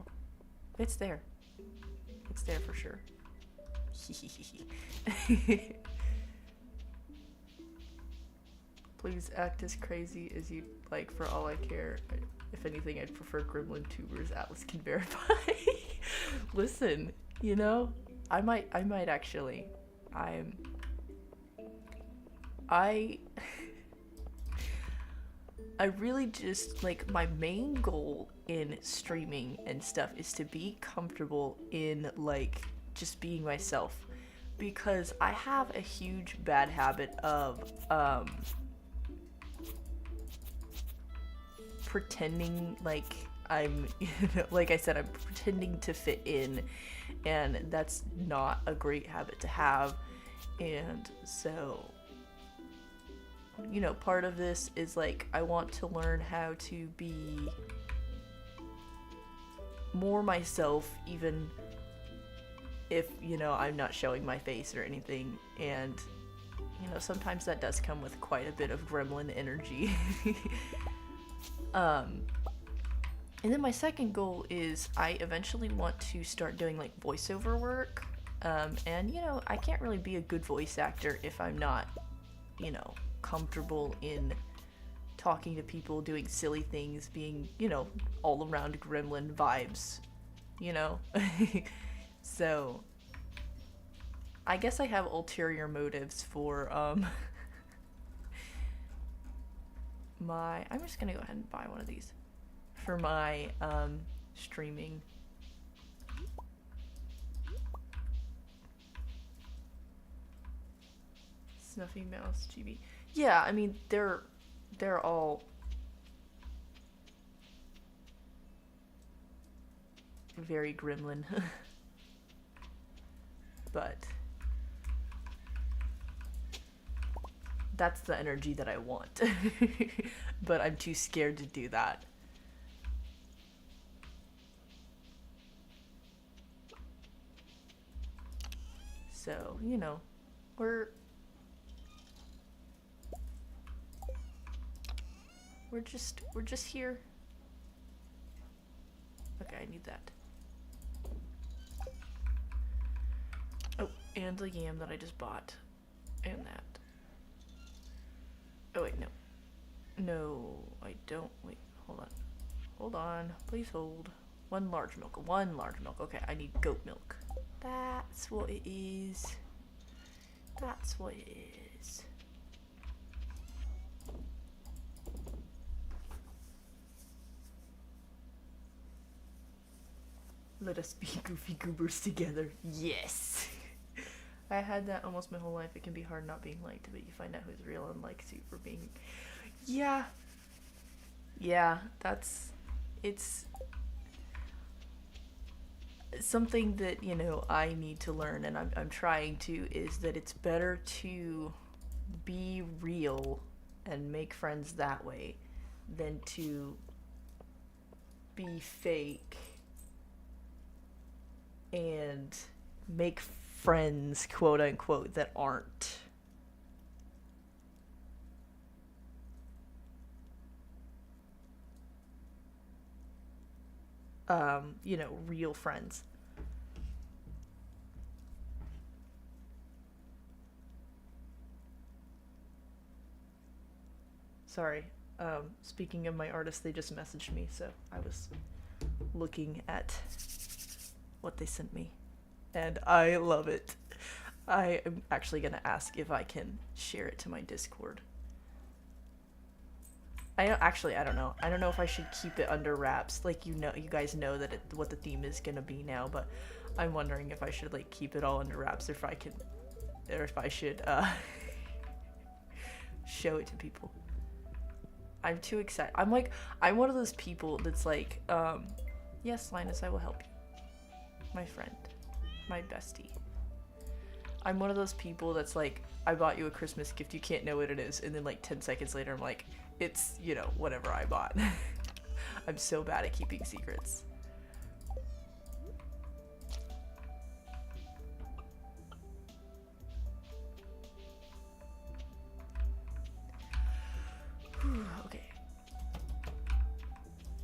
S1: it's there. It's there for sure. Please act as crazy as you like, for all I care. If anything, I'd prefer gremlin tubers. Atlas can verify. Listen, you know, I might actually. I really just, like, my main goal in streaming and stuff is to be comfortable in, like, just being myself. Because I have a huge bad habit of, pretending like I'm, you know, like I said, I'm pretending to fit in, and that's not a great habit to have. And so, you know, part of this is like, I want to learn how to be more myself, even if, you know, I'm not showing my face or anything. And, you know, sometimes that does come with quite a bit of gremlin energy. And then my second goal is I eventually want to start doing like voiceover work. And, you know, I can't really be a good voice actor if I'm not, you know, comfortable in talking to people, doing silly things, being, you know, all around gremlin vibes, you know? So I guess I have ulterior motives for I'm just gonna go ahead and buy one of these for my streaming. Snuffy Mouse GB. Yeah, I mean, they're all very gremlin. But that's the energy that I want. But I'm too scared to do that. So, you know, we're just here. Okay, I need that. Oh, and the yam that I just bought. And that. Oh, wait, no. No, I don't. Wait, hold on. Hold on. Please hold. One large milk. Okay, I need goat milk. That's what it is. That's what it is. is. Let us be goofy goobers together. Yes! I had that almost my whole life. It can be hard not being liked, but you find out who's real and likes you for being... Yeah. Yeah, it's something that, you know, I need to learn, and I'm trying to, is that it's better to be real and make friends that way than to be fake and make friends, quote unquote, that aren't. You know, real friends. Sorry. Speaking of my artist, they just messaged me, so I was looking at what they sent me. And I love it. I am actually gonna ask if I can share it to my Discord. I don't know. I don't know if I should keep it under wraps. Like, you know, you guys know that what the theme is gonna be now, but I'm wondering if I should like keep it all under wraps, or if I should show it to people. I'm too excited. I'm one of those people that's like, yes, Linus, I will help you. My friend, my bestie. I'm one of those people that's like, I bought you a Christmas gift, you can't know what it is, and then like 10 seconds later I'm like, it's, you know, whatever I bought. I'm so bad at keeping secrets. Okay.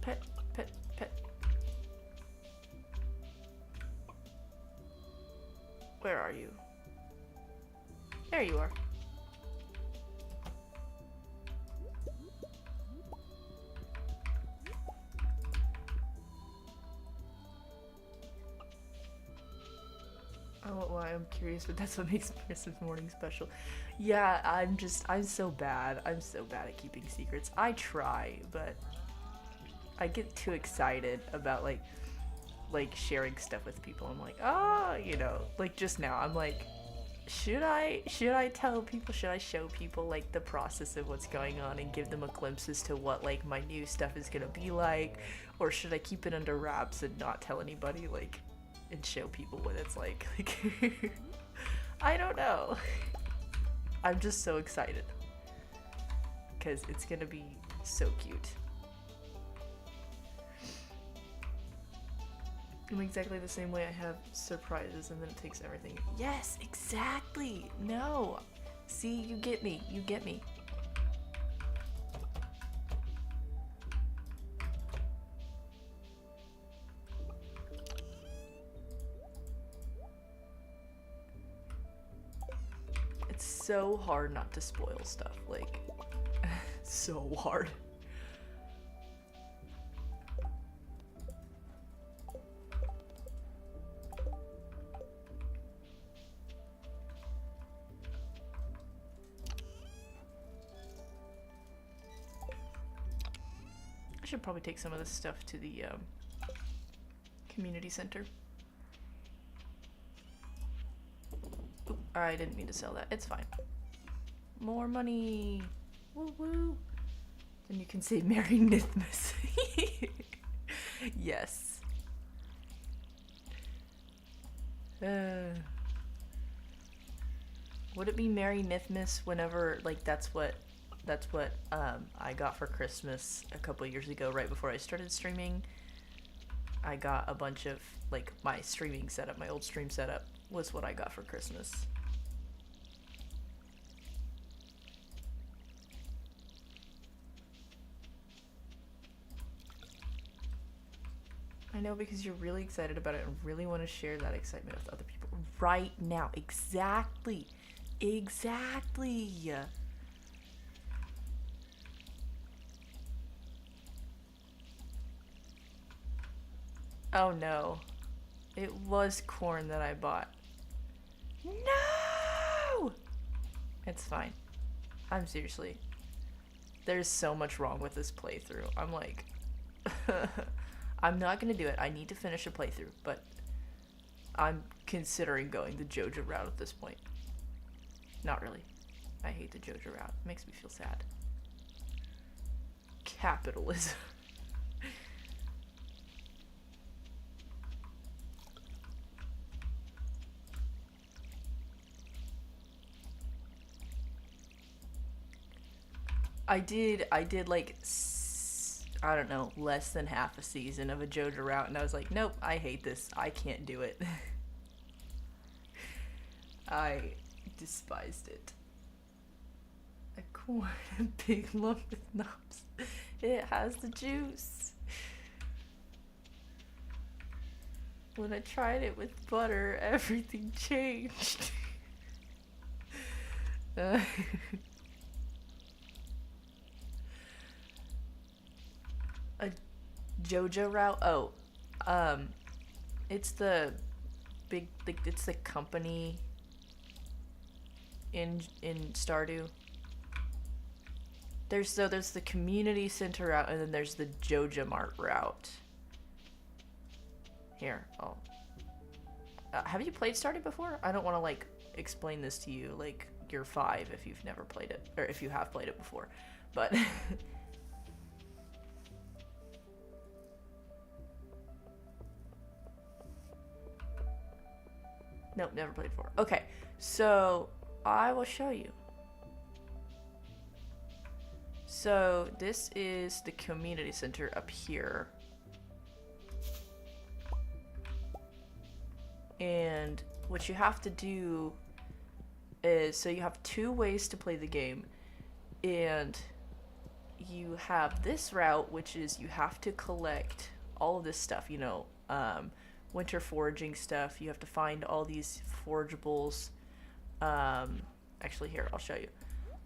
S1: Pet, pet, pet. Where are you? There you are. Oh, well, I'm curious, but that's what makes Christmas morning special. Yeah, I'm so bad. I'm so bad at keeping secrets. I try, but I get too excited about like sharing stuff with people. I'm like, oh, you know, like just now, I'm like, should I tell people, should I show people like the process of what's going on and give them a glimpse as to what like my new stuff is gonna be like, or should I keep it under wraps and not tell anybody, like, and show people what it's like? I don't know. I'm just so excited because it's gonna be so cute. I'm exactly the same way. I have surprises and then it takes everything. Yes, exactly. No. See, you get me. You get me. It's so hard not to spoil stuff. Like, so hard. I should probably take some of this stuff to the community center. Oop, I didn't mean to sell that. It's fine. More money. Woo woo. Then you can say Merry Nithmas. Yes. Would it be Merry Nithmas whenever, like, that's what I got for Christmas a couple years ago, right before I started streaming. I got a bunch of, like, my streaming setup, my old stream setup was what I got for Christmas. I know, because you're really excited about it and really want to share that excitement with other people right now. Exactly. Exactly. Oh no. It was corn that I bought. No! It's fine. I'm seriously. There's so much wrong with this playthrough. I'm like, I'm not gonna do it. I need to finish a playthrough, but I'm considering going the JoJo route at this point. Not really. I hate the JoJo route. It makes me feel sad. Capitalism. I did like, I don't know, less than half a season of a JoJo route, and I was like, nope, I hate this. I can't do it. I despised it. A corn, a big lump with knobs. It has the juice. When I tried it with butter, everything changed. A JoJo route? Oh, it's the big, like, it's the company in Stardew. There's the community center route, and then there's the JoJo Mart route. Here, oh. Have you played Stardew before? I don't want to, like, explain this to you like you're 5 if you've never played it, or if you have played it before, but nope, never played before. Okay, so I will show you. So this is the community center up here. And what you have to do is, so you have 2 ways to play the game. And you have this route, which is you have to collect all of this stuff, you know, winter foraging stuff. You have to find all these forageables. Actually, here, I'll show you.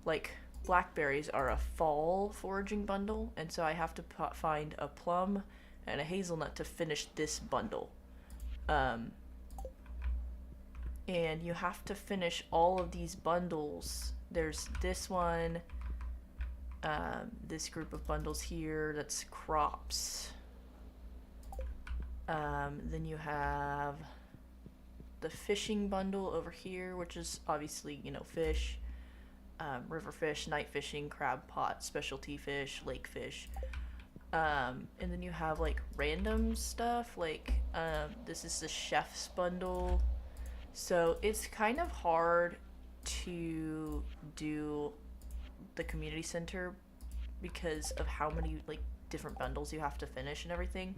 S1: Like, blackberries are a fall foraging bundle, and so I have to find a plum and a hazelnut to finish this bundle. And you have to finish all of these bundles. There's this one, this group of bundles here, that's crops. Then you have the fishing bundle over here, which is obviously, you know, fish. River fish, night fishing, crab pot, specialty fish, lake fish. And then you have like random stuff, like this is the chef's bundle. So it's kind of hard to do the community center because of how many like different bundles you have to finish and everything.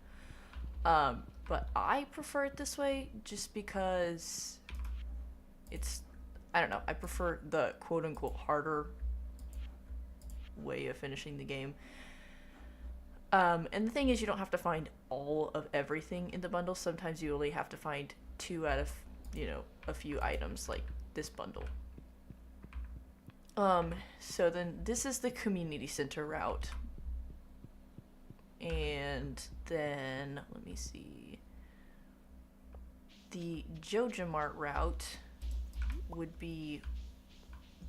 S1: But I prefer it this way just because it's, I don't know, I prefer the quote-unquote harder way of finishing the game. And the thing is, you don't have to find all of everything in the bundle. Sometimes you only have to find 2 out of, you know, a few items, like this bundle. So then this is the community center route. And then, let me see. The JoJo Mart route would be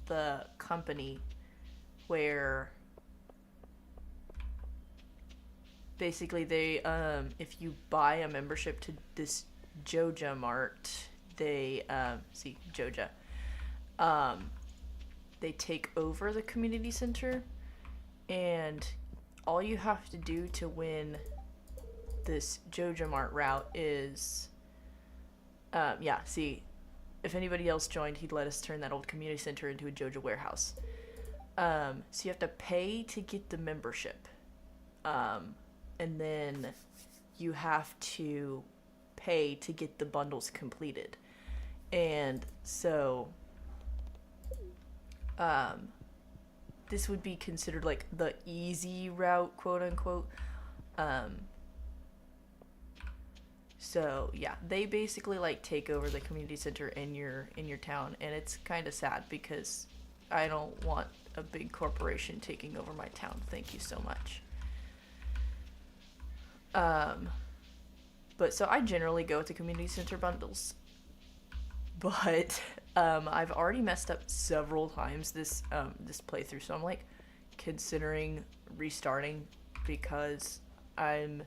S1: the company where basically they if you buy a membership to this JoJo Mart, they see JoJo, they take over the community center, and all you have to do to win this JoJo Mart route is yeah, see, if anybody else joined, he'd let us turn that old community center into a JoJo warehouse. So you have to pay to get the membership. And then you have to pay to get the bundles completed. And so this would be considered like the easy route, quote unquote. So yeah, they basically like take over the community center in your town, and it's kind of sad because I don't want a big corporation taking over my town. Thank you so much. But so I generally go with the community center bundles, but I've already messed up several times this playthrough, so I'm like considering restarting because I'm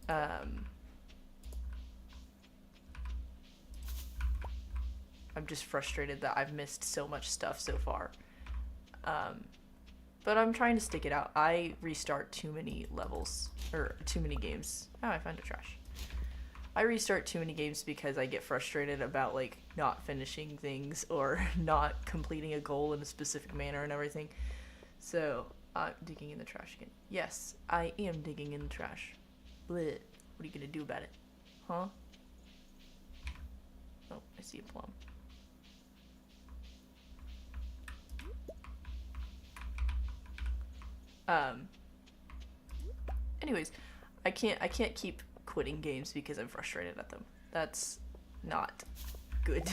S1: um I'm just frustrated that I've missed so much stuff so far. Um, but I'm trying to stick it out. I restart too many levels or too many games. Oh, I found a trash. I restart too many games because I get frustrated about like not finishing things or not completing a goal in a specific manner and everything. So I'm digging in the trash again. Yes, I am digging in the trash. Bleh. What are you gonna do about it? Huh? Oh, I see a plum. Um. Anyways, I can't keep quitting games because I'm frustrated at them. That's not good.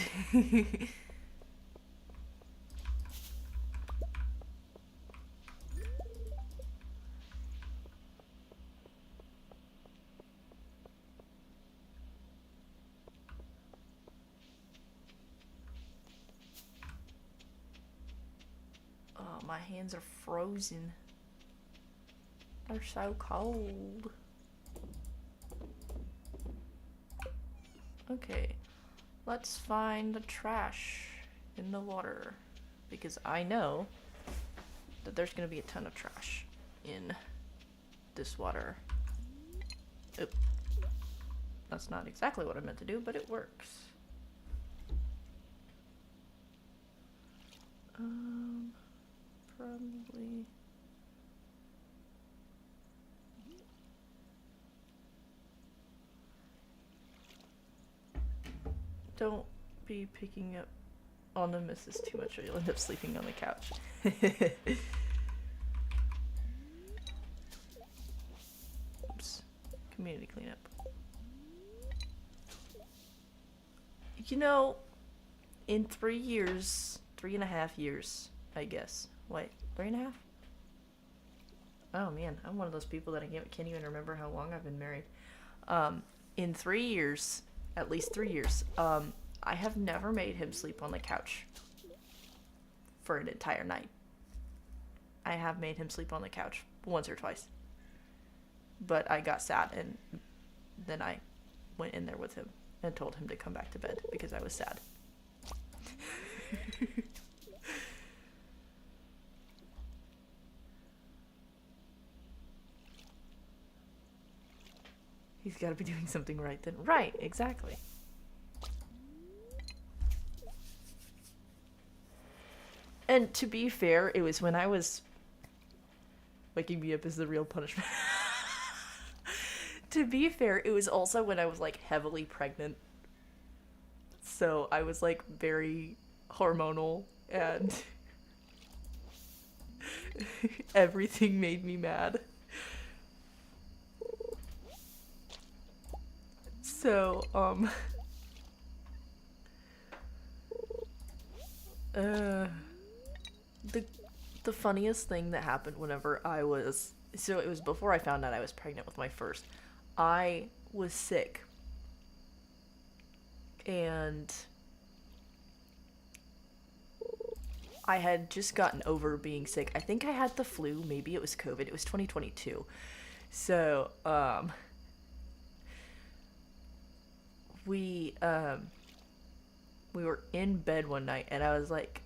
S1: Oh, my hands are frozen. They're so cold. Okay, let's find the trash in the water because I know that there's gonna be a ton of trash in this water. Oop. That's not exactly what I meant to do, but it works. Probably. Don't be picking up on the misses too much or you'll end up sleeping on the couch. Oops. Community cleanup. You know, in 3 years, 3.5 years, I guess. Wait, 3.5? Oh man, I'm one of those people that I can't even remember how long I've been married. In 3 years, at least 3 years, I have never made him sleep on the couch for an entire night. I have made him sleep on the couch once or twice. But I got sad and then I went in there with him and told him to come back to bed because I was sad. He's got to be doing something right then. Right, exactly. And to be fair, it was when I was waking me up is the real punishment. To be fair, it was also when I was like heavily pregnant. So I was like very hormonal and everything made me mad. So, uh, the the funniest thing that happened whenever I was so it was before I found out I was pregnant with my first. I was sick and I had just gotten over being sick. I think I had the flu, maybe it was COVID. It was 2022. So, we we were in bed one night and I was like,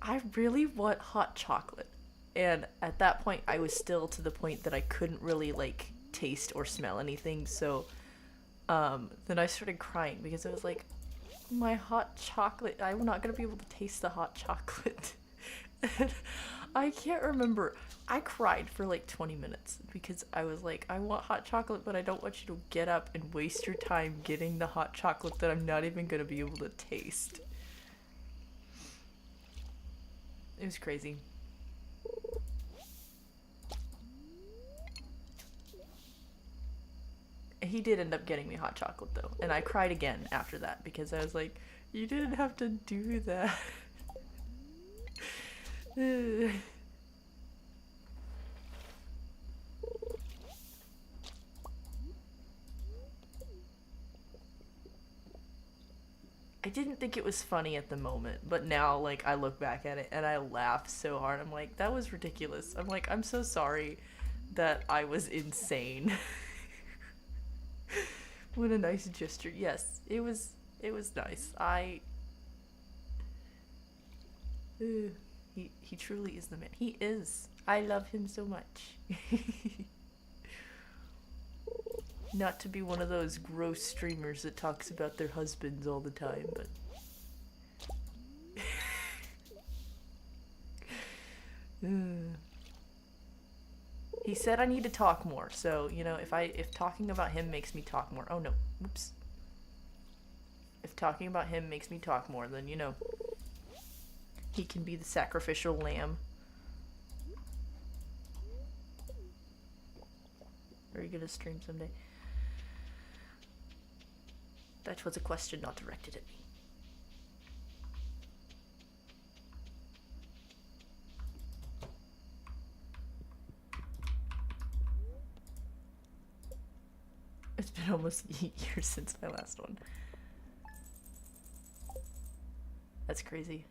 S1: I really want hot chocolate. And at that point I was still to the point that I couldn't really like taste or smell anything. So then I started crying because I was like, my hot chocolate, I'm not gonna be able to taste the hot chocolate. And I can't remember. I cried for like 20 minutes because I was like, I want hot chocolate, but I don't want you to get up and waste your time getting the hot chocolate that I'm not even gonna be able to taste. It was crazy. He did end up getting me hot chocolate though, and I cried again after that because I was like, you didn't have to do that. I didn't think it was funny at the moment, but now, like, I look back at it and I laugh so hard. I'm like, that was ridiculous. I'm like, I'm so sorry that I was insane. What a nice gesture. Yes, it was nice. He truly is the man. He is. I love him so much. Not to be one of those gross streamers that talks about their husbands all the time, but he said I need to talk more, so you know, if talking about him makes me talk more. Oh no, oops. If talking about him makes me talk more, then you know, he can be the sacrificial lamb. Are you gonna stream someday? That was a question not directed at me. It's been almost 8 years since my last one. That's crazy.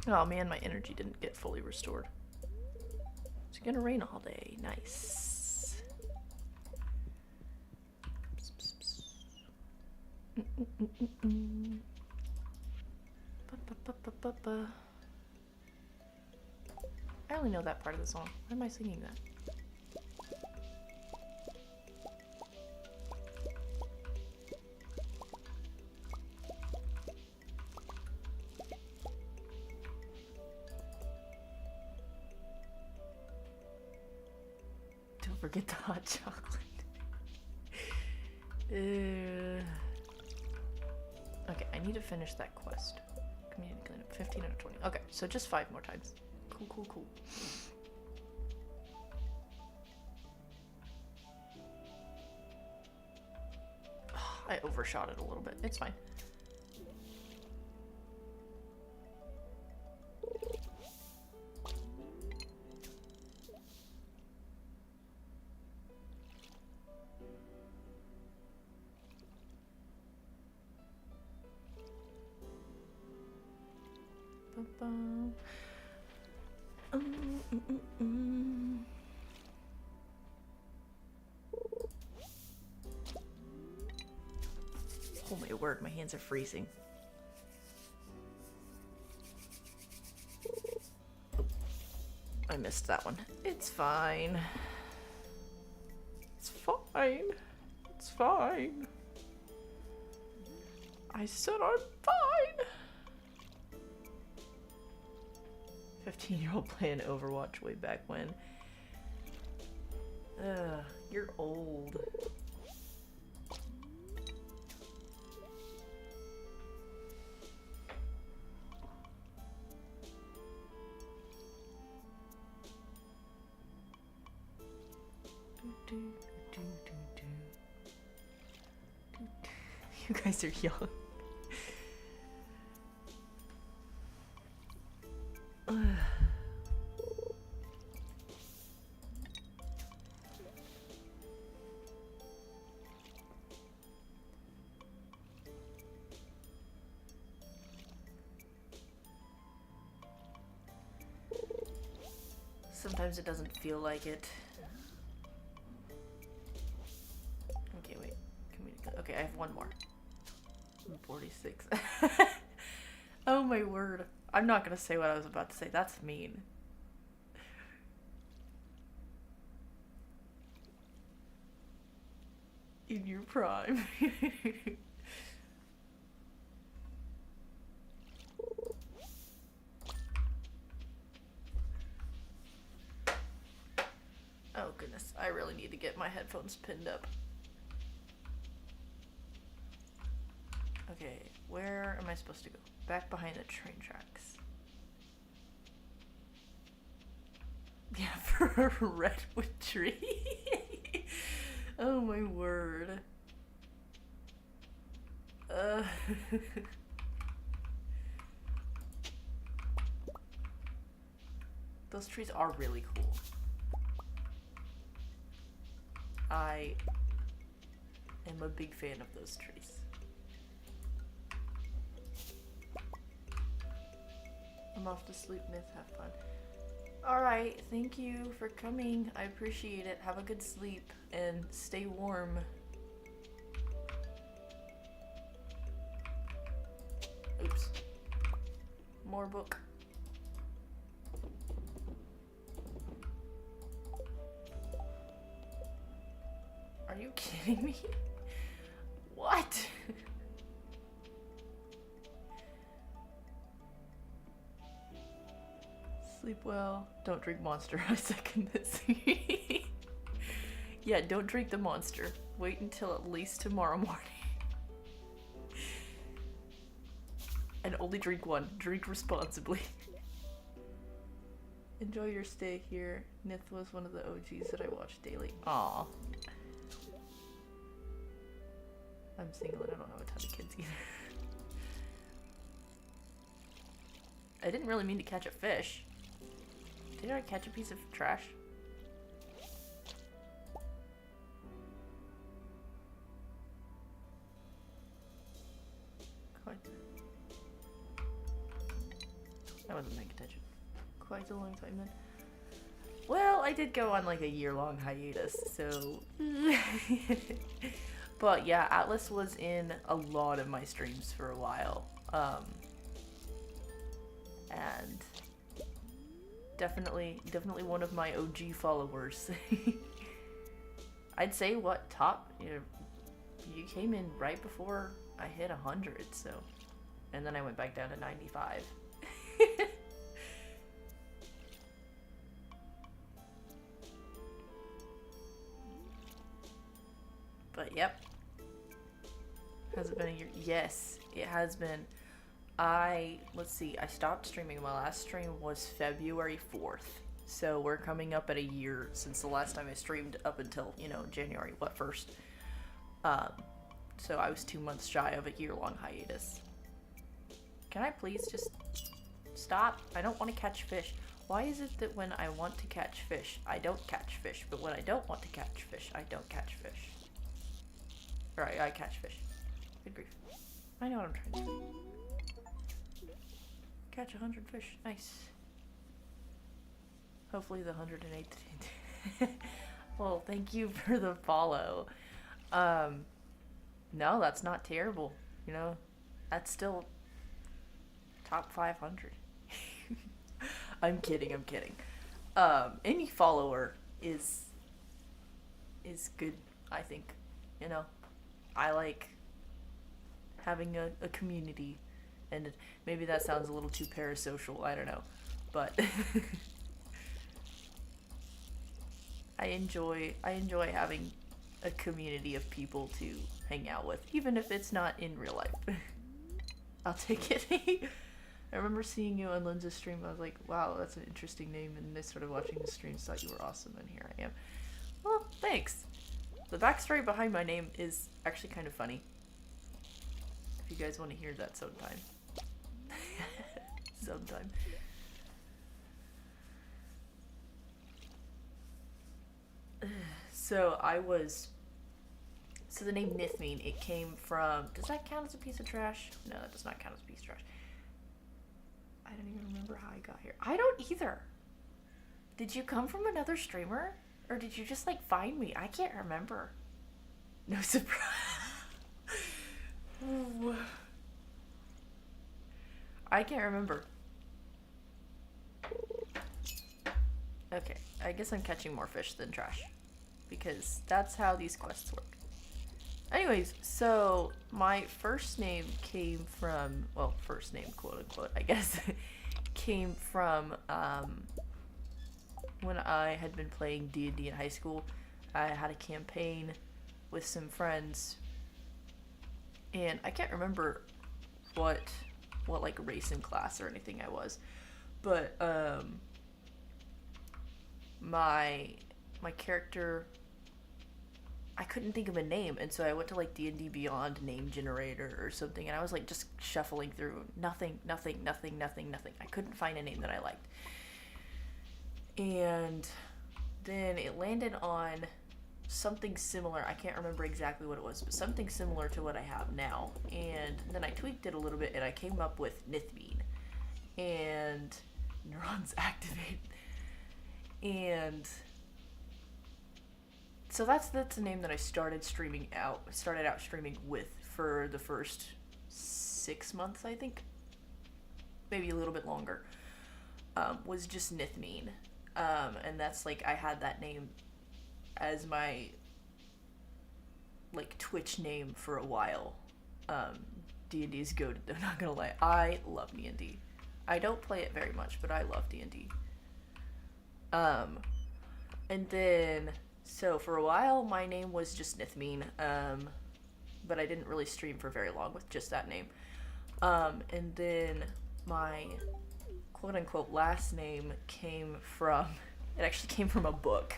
S1: Oh man, my energy didn't get fully restored. It's gonna rain all day. Nice. I only know that part of the song. Why am I singing that? Don't forget the hot chocolate. Okay, I need to finish that quest. Community cleanup, 15 out of 20. Okay, so just 5 more times. Cool, cool, cool. I overshot it a little bit. It's fine. Oh my word, my hands are freezing. I missed that one. It's fine. It's fine. It's fine. I said I'm fine. 15-year-old playing Overwatch way back when. You're old. You guys are young. Sometimes it doesn't feel like it. Okay, wait. Okay, I have one more. I'm 46. Oh my word. I'm not gonna say what I was about to say. That's mean. In your prime. Oh goodness, I really need to get my headphones pinned up. Okay, where am I supposed to go? Back behind the train tracks. Yeah, for a redwood tree. Oh my word. Those trees are really cool. I am a big fan of those trees. I'm off to sleep, Myth. Have fun. Alright, thank you for coming. I appreciate it. Have a good sleep and stay warm. Oops. More book. Are you kidding me? What? Sleep well. Don't drink Monster. I second this. Yeah, don't drink the Monster. Wait until at least tomorrow morning. And only drink one. Drink responsibly. Enjoy your stay here. Nith was one of the OGs that I watched daily. Aww. I'm single and I don't have a ton of kids either. I didn't really mean to catch a fish. Did I catch a piece of trash? Quite. I wasn't paying attention. Quite a long time then. Well, I did go on like a year-long hiatus, so... But yeah, Atlas was in a lot of my streams for a while. And definitely one of my OG followers. I'd say what top, you came in right before I hit 100, so, and then I went back down to 95. But yep. Has it been a year? Yes, it has been. Let's see, I stopped streaming. My last stream was February 4th. So we're coming up at a year since the last time I streamed up until, January, 1st. So I was 2 months shy of a year-long hiatus. Can I please just stop? I don't want to catch fish. Why is it that when I want to catch fish, I don't catch fish, but when I don't want to catch fish, I don't catch fish? Right, I catch fish. Good grief. I know what I'm trying to do. Catch 100 fish. Nice. Hopefully the 108th. Well, thank you for the follow. No, that's not terrible. That's still top 500. I'm kidding. Any follower is good, I think. I like having a community, and maybe that sounds a little too parasocial, I don't know, but I enjoy having a community of people to hang out with, even if it's not in real life. I'll take it. I remember seeing you on Linza's stream. I was like, wow, that's an interesting name, and I started watching the streams, thought you were awesome, and here I am. Well, thanks. The backstory behind my name is actually kind of funny. If you guys want to hear that sometime. Sometime. So the name Nithmine, it came from, does that count as a piece of trash? No, that does not count as a piece of trash. I don't even remember how I got here. I don't either. Did you come from another streamer? Or did you just find me? I can't remember. No surprise. I can't remember. Okay, I guess I'm catching more fish than trash. Because that's how these quests work. Anyways, so my first name came from, well, first name, quote unquote, I guess, came from, when I had been playing D&D in high school. I had a campaign with some friends, and I can't remember what race and class or anything I was, but my character, I couldn't think of a name, and so I went to D&D Beyond name generator or something, and I was just shuffling through nothing. I couldn't find a name that I liked. And then it landed on something similar. I can't remember exactly what it was, but something similar to what I have now. And then I tweaked it a little bit and I came up with Nithmine and Neurons Activate. And so that's the name that I started out streaming with for the first 6 months, I think. Maybe a little bit longer. Was just Nithmine. And that's like, I had that name as my like Twitch name for a while. D&D is good, I'm not gonna lie. I love D&D. I don't play it very much, but I love D&D. And then, so for a while, my name was just Nithmine, but I didn't really stream for very long with just that name. And then my quote-unquote last name came from, it actually came from a book.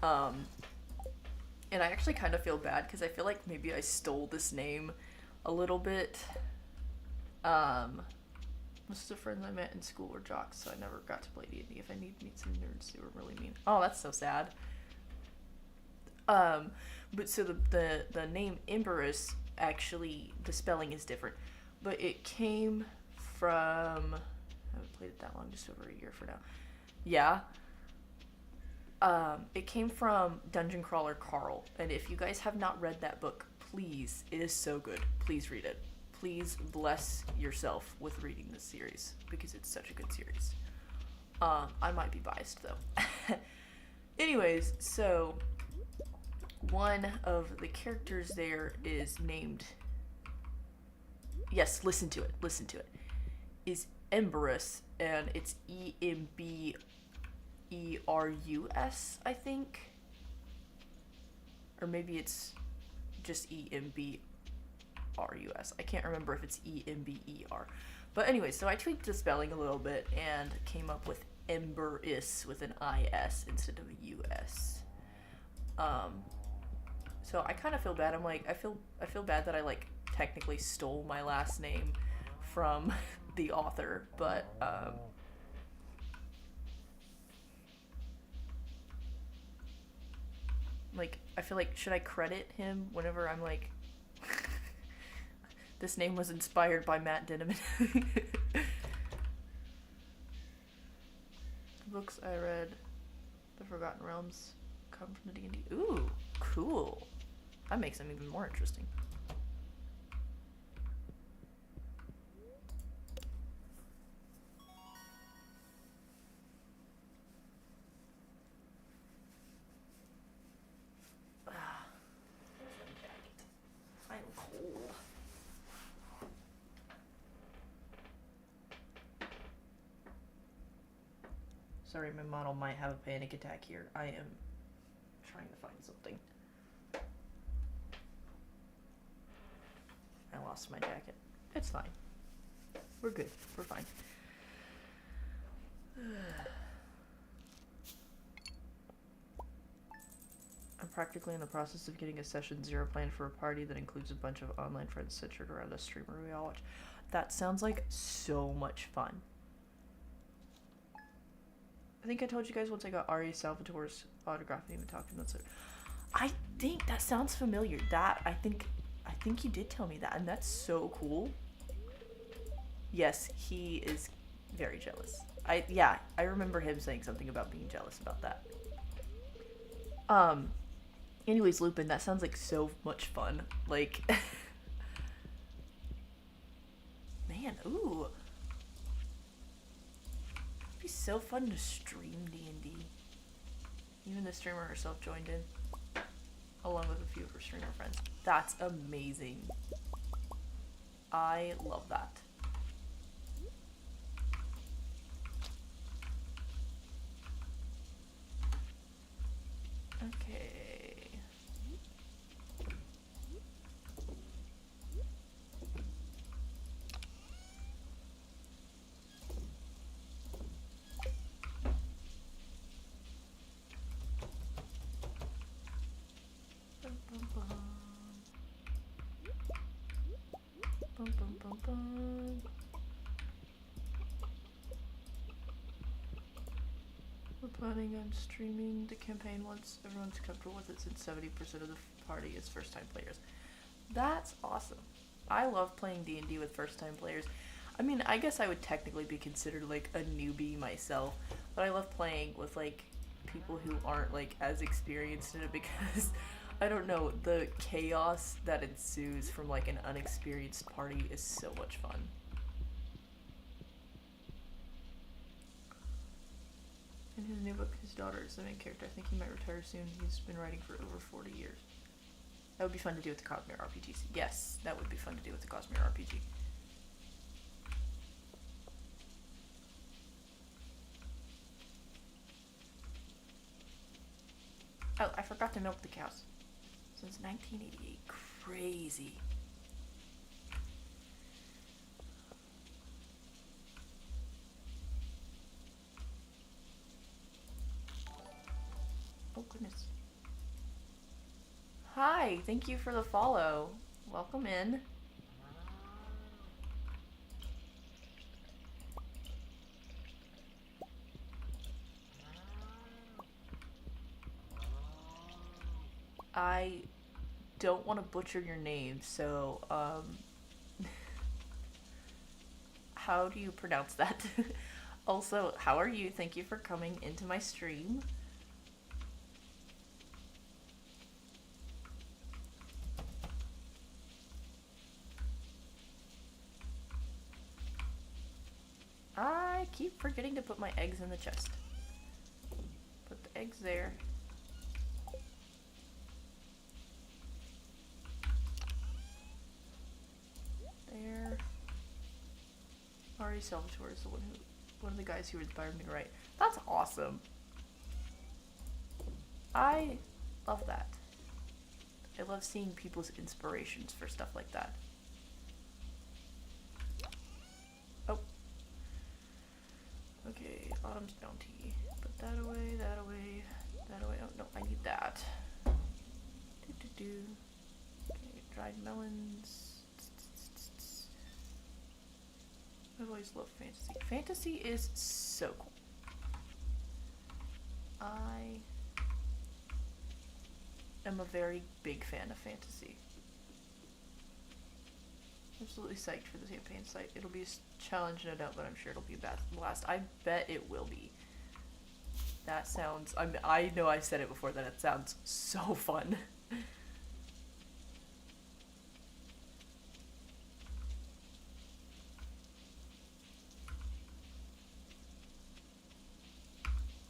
S1: And I actually kind of feel bad because I feel like maybe I stole this name a little bit. Most of the friends I met in school were jocks, so I never got to play D&D. If I need to meet some nerds, they were really mean. Oh, that's so sad. But so the name Emberus, actually, the spelling is different. But it came from, I haven't played it that long, just over a year for now. Yeah. It came from Dungeon Crawler Carl, and if you guys have not read that book, please, it is so good. Please read it. Please bless yourself with reading this series, because it's such a good series. I might be biased, though. Anyways, so one of the characters there is named, yes, listen to it, is Emberus, and it's EMBERUS, I think. Or maybe it's just EMBRUS. I can't remember if it's EMBER. But anyway, so I tweaked the spelling a little bit and came up with Emberis with an IS instead of a US. So I kind of feel bad. I'm like, I feel bad that I like technically stole my last name from the author, but like, I feel like, should I credit him whenever I'm like, this name was inspired by Matt Dinneman? The books I read, The Forgotten Realms, come from the D&D. Ooh, cool. That makes them even more interesting. Sorry, my model might have a panic attack here. I am trying to find something. I lost my jacket. It's fine. We're good. We're fine. I'm practically in the process of getting a session 0 planned for a party that includes a bunch of online friends centered around a streamer we all watch. That sounds like so much fun. I think I told you guys once I got Ari Salvatore's autograph and even talked about it. I think that sounds familiar. I think you did tell me that, and that's so cool. Yes, he is very jealous. I remember him saying something about being jealous about that. Anyways, Lupin, that sounds like so much fun. Like, man, ooh. It'd be so fun to stream D&D. Even the streamer herself joined in, along with a few of her streamer friends. That's amazing. I love that. Okay. Bum, bum, bum, bum. Planning on streaming the campaign once everyone's comfortable with it, since 70% of the party is first-time players. That's awesome. I love playing D&D with first-time players. I mean, I guess I would technically be considered like a newbie myself, but I love playing with like people who aren't like as experienced in it because I don't know, the chaos that ensues from like an unexperienced party is so much fun. In his new book, his daughter is the main character. I think he might retire soon. He's been writing for over 40 years. That would be fun to do with the Cosmere RPGs. Yes, that would be fun to do with the Cosmere RPG. Oh, I forgot to milk the cows. Since 1988. Crazy. Oh, goodness. Hi, thank you for the follow. Welcome in. I don't want to butcher your name, so, how do you pronounce that? Also, how are you? Thank you for coming into my stream. I keep forgetting to put my eggs in the chest. Put the eggs there. There. Ari Salvatore is the one of the guys who inspired me to write. That's awesome. I love that. I love seeing people's inspirations for stuff like that. Oh. Okay, Autumn's Bounty. Put that away, that away, that away. Oh, no, I need that. Okay, dried melons. I've always loved fantasy. Fantasy is so cool. I am a very big fan of fantasy. Absolutely psyched for the campaign site. It'll be a challenge, no doubt, but I'm sure it'll be a blast. I bet it will be. That sounds... I know I said it before, that it sounds so fun.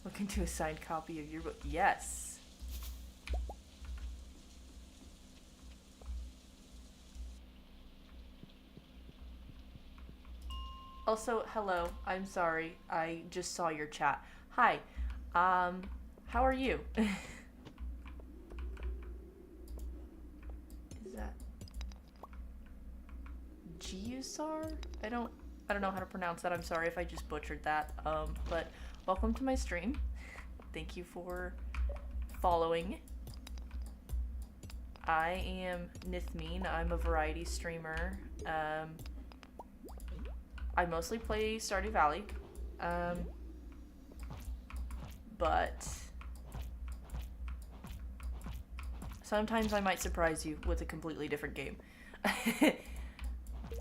S1: Looking to a signed copy of your book. Yes. Also, hello. I'm sorry. I just saw your chat. Hi. How are you? Is that Giusar? I don't know how to pronounce that. I'm sorry if I just butchered that. But welcome to my stream. Thank you for following. I am Nithmeen. I'm a variety streamer. I mostly play Stardew Valley. But sometimes I might surprise you with a completely different game.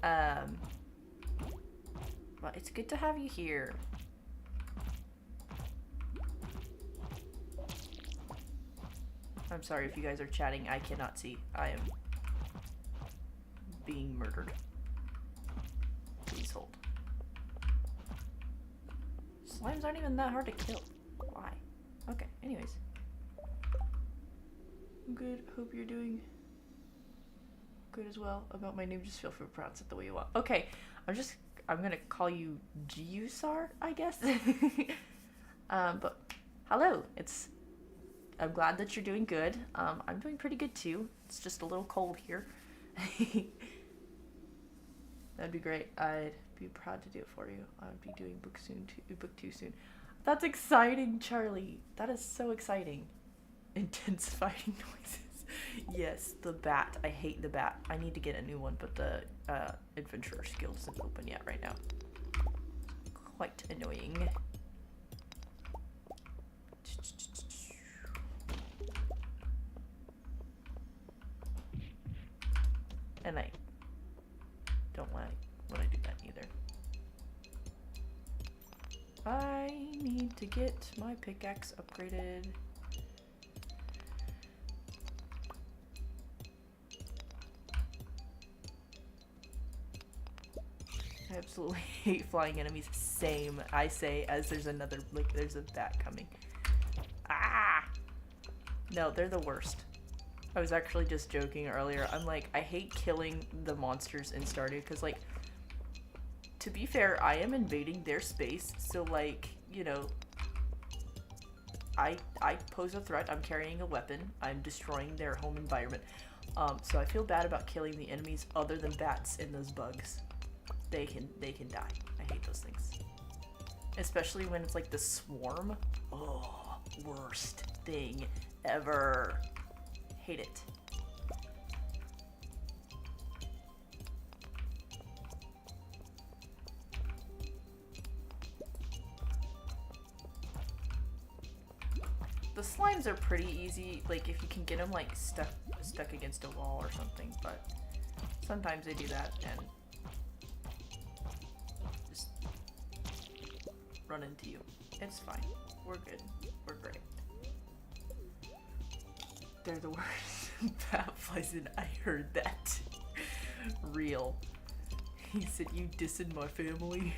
S1: But it's good to have you here. I'm sorry if you guys are chatting. I cannot see. I am being murdered. Please hold. Slimes aren't even that hard to kill. Why? Okay, anyways. I'm good. Hope you're doing good as well. About my name, just feel free to pronounce it the way you want. Okay, I'm gonna call you Giusar, I guess. But hello, I'm glad that you're doing good. I'm doing pretty good too. It's just a little cold here. That'd be great. I'd be proud to do it for you. I'd be doing book 2 soon. That's exciting, Charlie. That is so exciting. Intense fighting noises. Yes, the bat. I hate the bat. I need to get a new one, but the Adventurers Guild isn't open yet right now. Quite annoying. And I don't like when I do that either. I need to get my pickaxe upgraded. I absolutely hate flying enemies. Same, I say, as there's another, like, there's a bat coming. Ah! No, they're the worst. I was actually just joking earlier. I'm like, I hate killing the monsters in Stardew, because, like, to be fair, I am invading their space, so, like, you know, I pose a threat. I'm carrying a weapon. I'm destroying their home environment. So I feel bad about killing the enemies other than bats and those bugs. They can die. I hate those things. Especially when it's like the swarm. Oh, worst thing ever. Hate it. The slimes are pretty easy, like if you can get them like stuck against a wall or something, but sometimes they do that and just run into you. It's fine. We're good. We're great. They're the worst. Bat flies in. I heard that. Real. He said, you dissing my family.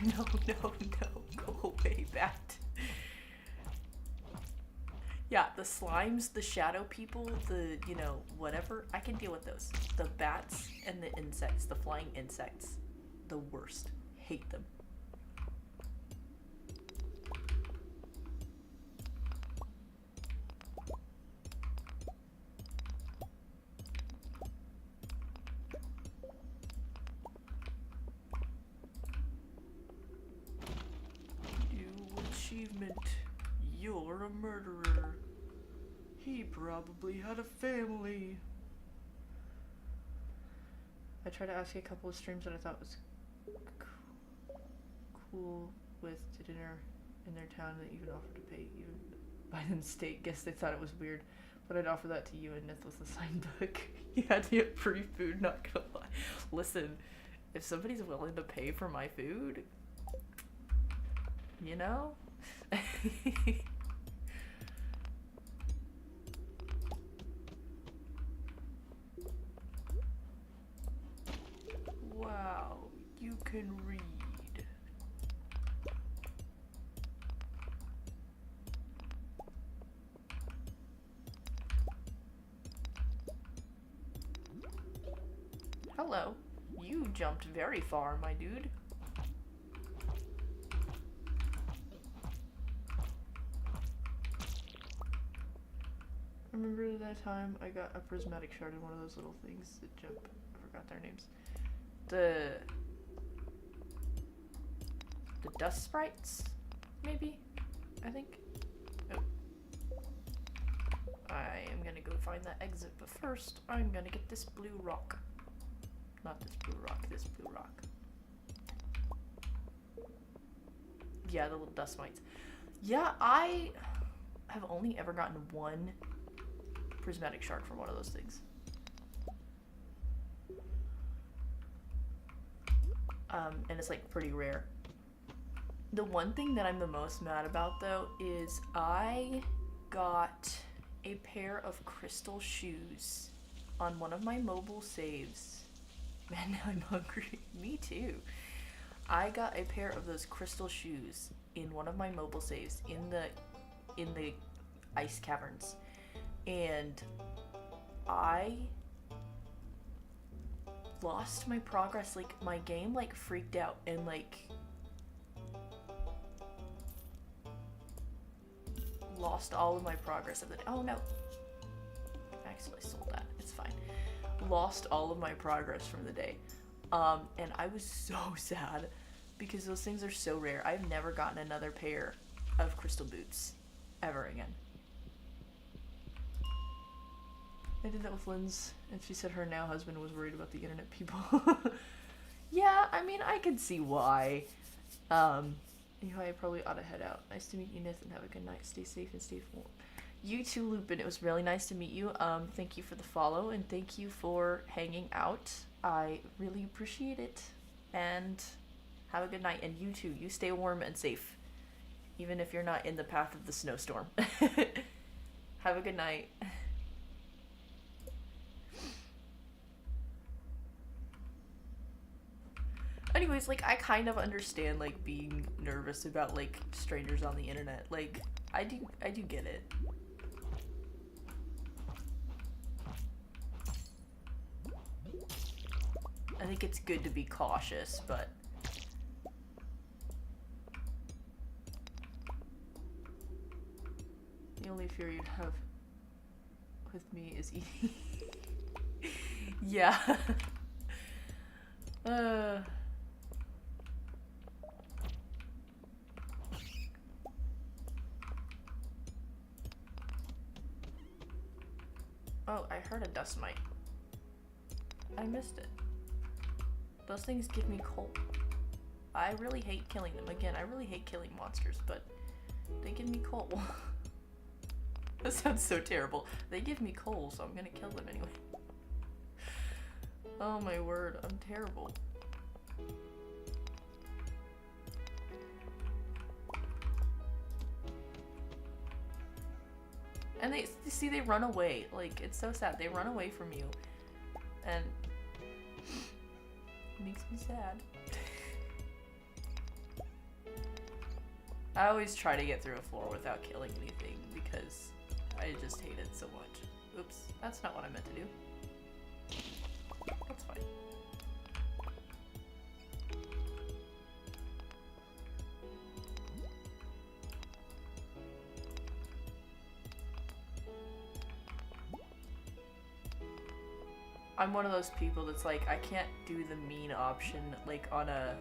S1: No, go away, bat. Yeah, the slimes, the shadow people, the, you know, whatever, I can deal with those. The bats and the insects, the flying insects, the worst. Hate them. You're a murderer. He probably had a family. I tried to ask you a couple of streams that I thought was cool with to dinner in their town that even offered to pay even by the state. Guess they thought it was weird, but I'd offer that to you and Nith with a signed book. You had to get free food, not gonna lie. Listen, if somebody's willing to pay for my food, you know? Wow, you can read. Hello. You jumped very far, my dude. Remember that time I got a prismatic shard in one of those little things that jump? I forgot their names. The dust sprites, maybe? I think. Oh. I am gonna go find that exit, but first I'm gonna get this blue rock. Not this blue rock, this blue rock. Yeah, the little dust mites. Yeah, I have only ever gotten one prismatic shard from one of those things. And it's like pretty rare. The one thing that I'm the most mad about though is I got a pair of crystal shoes on one of my mobile saves. Man, now I'm hungry. Me too. I got a pair of those crystal shoes in one of my mobile saves in the ice caverns. And I lost my progress. Like my game like freaked out and like lost all of my progress of the day. Oh no. I actually sold that. It's fine. Lost all of my progress from the day. And I was so sad because those things are so rare. I've never gotten another pair of crystal boots ever again. I did that with Lynn's, and she said her now husband was worried about the internet people. Yeah, I mean, I can see why. I probably ought to head out. Nice to meet you, Nathan. Have a good night. Stay safe and stay warm. You too, Lupin. It was really nice to meet you. Thank you for the follow, and thank you for hanging out. I really appreciate it. And have a good night. And you too. You stay warm and safe, even if you're not in the path of the snowstorm. Have a good night. Anyways, like, I kind of understand, like, being nervous about, like, strangers on the internet. Like, I do get it. I think it's good to be cautious, but... The only fear you'd have with me is eating. Yeah. Oh, I heard a dust mite. I missed it. Those things give me coal. I really hate killing them. Again, I really hate killing monsters, but they give me coal. That sounds so terrible. They give me coal, so I'm gonna kill them anyway. Oh my word, I'm terrible. And they see, they run away. Like, it's so sad. They run away from you. And it makes me sad. I always try to get through a floor without killing anything because I just hate it so much. Oops, that's not what I meant to do. That's fine. I'm one of those people that's like, I can't do the mean option, like, on a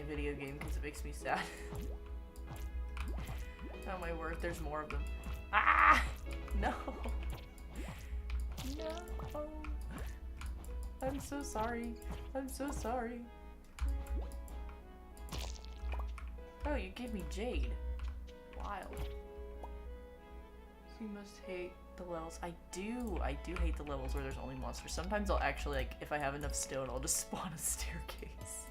S1: video game because it makes me sad. Oh my word, there's more of them. Ah! No! No! I'm so sorry. I'm so sorry. Oh, you gave me jade. Wild. So you must hate the levels. I do hate the levels where there's only monsters. Sometimes I'll actually, like, if I have enough stone, I'll just spawn a staircase.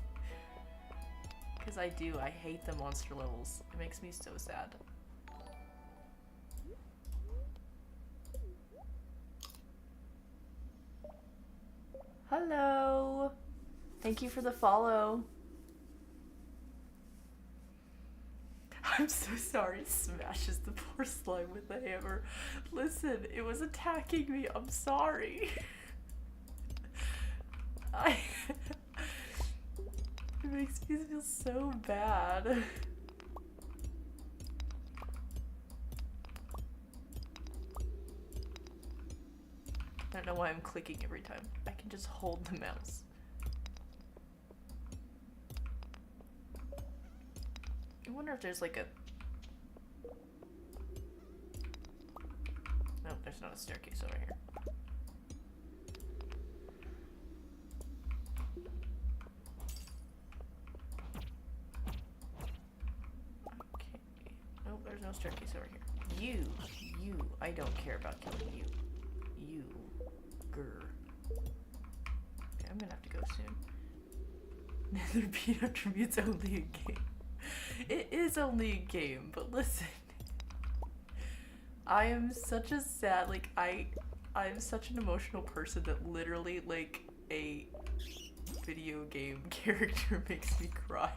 S1: Because I hate the monster levels. It makes me so sad. Hello! Thank you for the follow. I'm so sorry. Smashes the poor slime with the hammer. Listen, it was attacking me. I'm sorry. It makes me feel so bad. I don't know why I'm clicking every time. I can just hold the mouse. I wonder if there's like a... No, there's not a staircase over here. Okay. Nope, there's no staircase over here. You, I don't care about killing you. You, grr. Okay, I'm gonna have to go soon. Nether beat attributes only a game. It is only a game, but listen. I am such a sad, like, I'm such an emotional person that literally, like, a video game character makes me cry.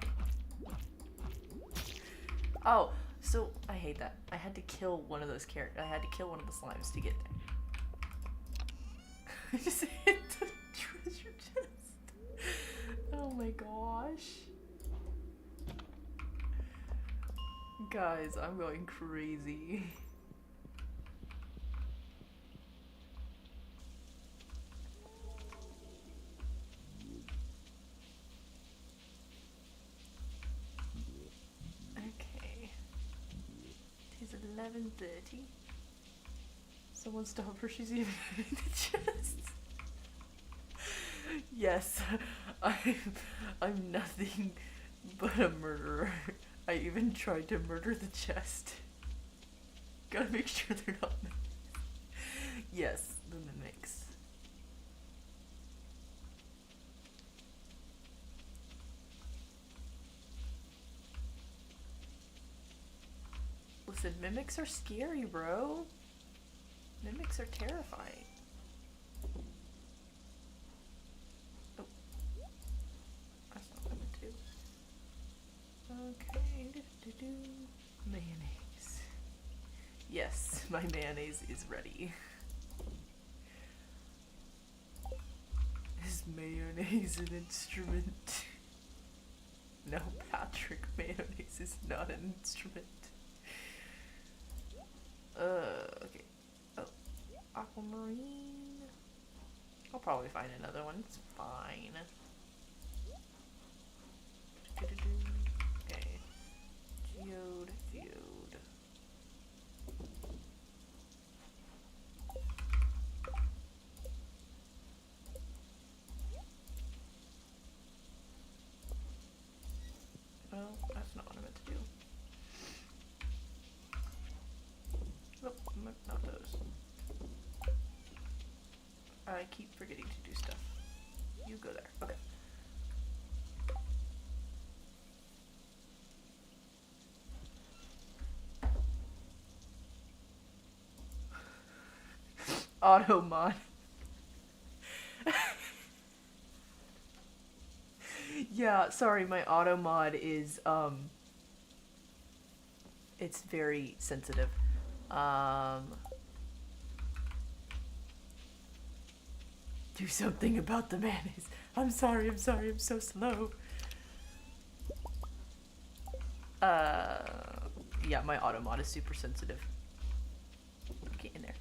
S1: Oh, so, I hate that. I had to kill one of those characters. I had to kill one of the slimes to get there. I just hit the treasure chest. Oh my gosh. Guys, I'm going crazy. Okay. It is 11:30. Someone stop her, she's even in the chest. Yes, I'm nothing but a murderer. I even tried to murder the chest. Gotta make sure they're not mimics. Yes, the mimics. Listen, mimics are scary, bro. Mimics are terrifying. Oh. That's not what I meant to. Okay. Mayonnaise. Yes, my mayonnaise is ready. Is mayonnaise an instrument? No, Patrick, mayonnaise is not an instrument. Okay. Oh, aquamarine. I'll probably find another one. It's fine. Okay. Geode, geode. Well, that's not what I meant to do. Nope, not those. I keep forgetting to do stuff. You go there. Okay. Auto mod. Yeah, sorry, my auto mod is it's very sensitive. Do something about the mayonnaise. I'm sorry, I'm so slow. Yeah, my auto mod is super sensitive. Get in there.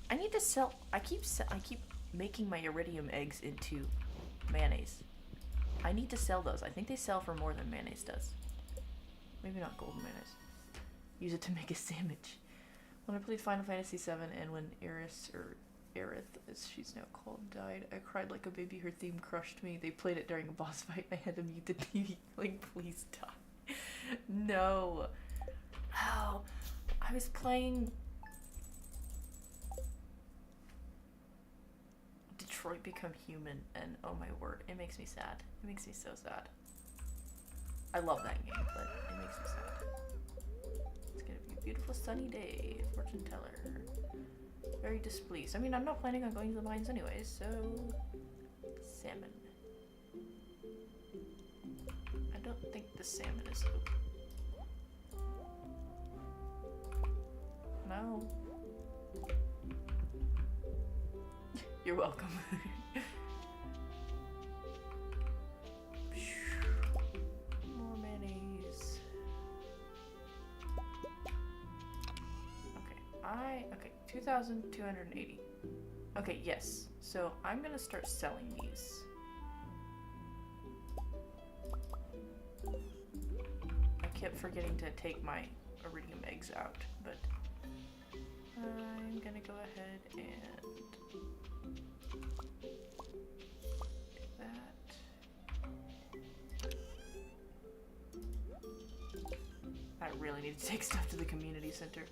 S1: I need to sell. I keep making my iridium eggs into mayonnaise. I need to sell those. I think they sell for more than mayonnaise does. Maybe not golden mayonnaise. Use it to make a sandwich. When I played Final Fantasy VII and when Aerith, as she's now called, died, I cried like a baby. Her theme crushed me. They played it during a boss fight and I had to mute the TV. Like, please die. No. Oh, I was playing Detroit Become Human and oh my word, it makes me sad. It makes me so sad. I love that game, but it makes me sad. It's gonna be a beautiful sunny day, fortune teller. Very displeased. I mean, I'm not planning on going to the mines anyways, so... Salmon. I don't think the salmon is open. No. You're welcome. More mayonnaise. Okay, 2,280. Okay, yes. So I'm gonna start selling these. I kept forgetting to take my iridium eggs out, but I'm gonna go ahead and do that. I really need to take stuff to the community center.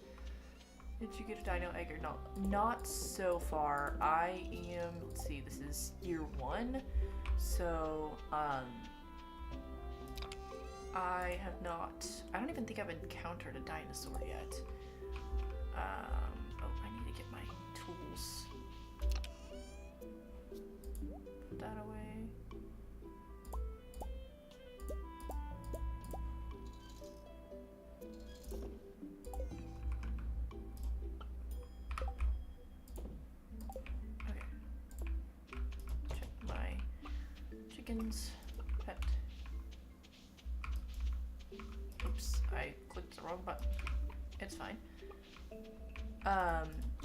S1: Did you get a dino egg or not? Not so far. I am, let's see, this is year 1. So, I don't even think I've encountered a dinosaur yet. Oh, I need to get my tools. Put that away. Pet. Oops, I clicked the wrong button. It's fine.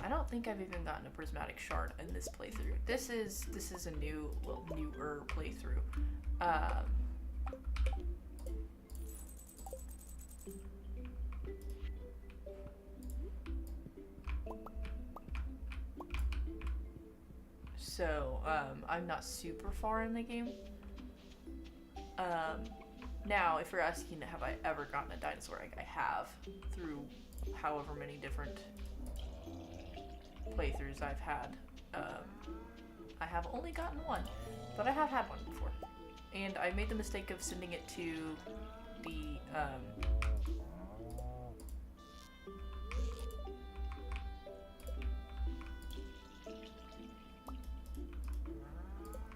S1: I don't think I've even gotten a prismatic shard in this playthrough. This is a newer playthrough. So, I'm not super far in the game. Now, if you're asking, have I ever gotten a dinosaur egg? I have, through however many different playthroughs I've had. I have only gotten one, but I have had one before. And I made the mistake of sending it to the,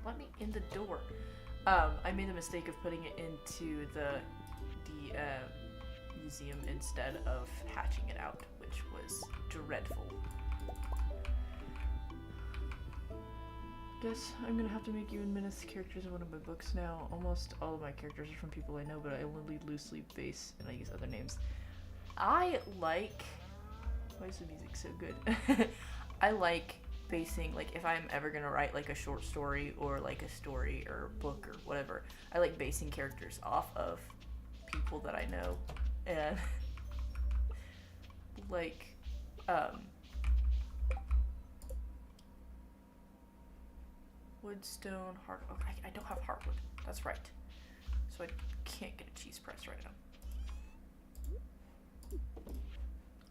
S1: let me in the door. I made the mistake of putting it into the museum instead of hatching it out, which was dreadful. Guess I'm gonna have to make you and Menace characters in one of my books now. Almost all of my characters are from people I know, but I only loosely base and I use other names. I like... Why is the music so good? I like basing, like, if I'm ever gonna write like a short story or like a story or a book or whatever, I like basing characters off of people that I know. And like woodstone, hard. Oh, I don't have hardwood. That's right. So I can't get a cheese press right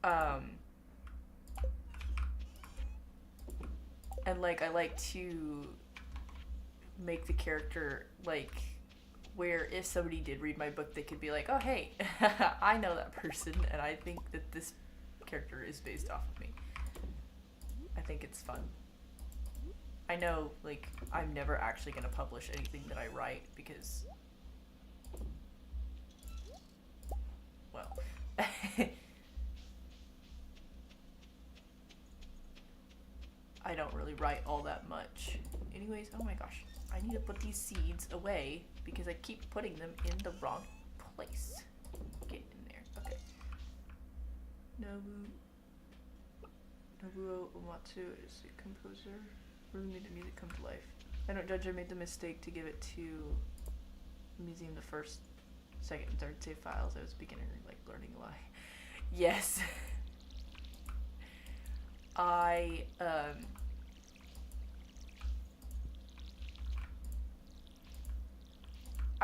S1: now. And like I like to make the character like where if somebody did read my book, they could be like, oh hey, I know that person, and I think that this character is based off of me. I think it's fun. I know, like, I'm never actually gonna publish anything that I write because, well, I don't really write all that much. Anyways, oh my gosh, I need to put these seeds away because I keep putting them in the wrong place. Get in there. Okay. Nobuo Uematsu is a composer. Really made the music come to life. I don't judge. I made the mistake to give it to the museum the first, second, and third save files. I was beginning like learning a lot. Yes. I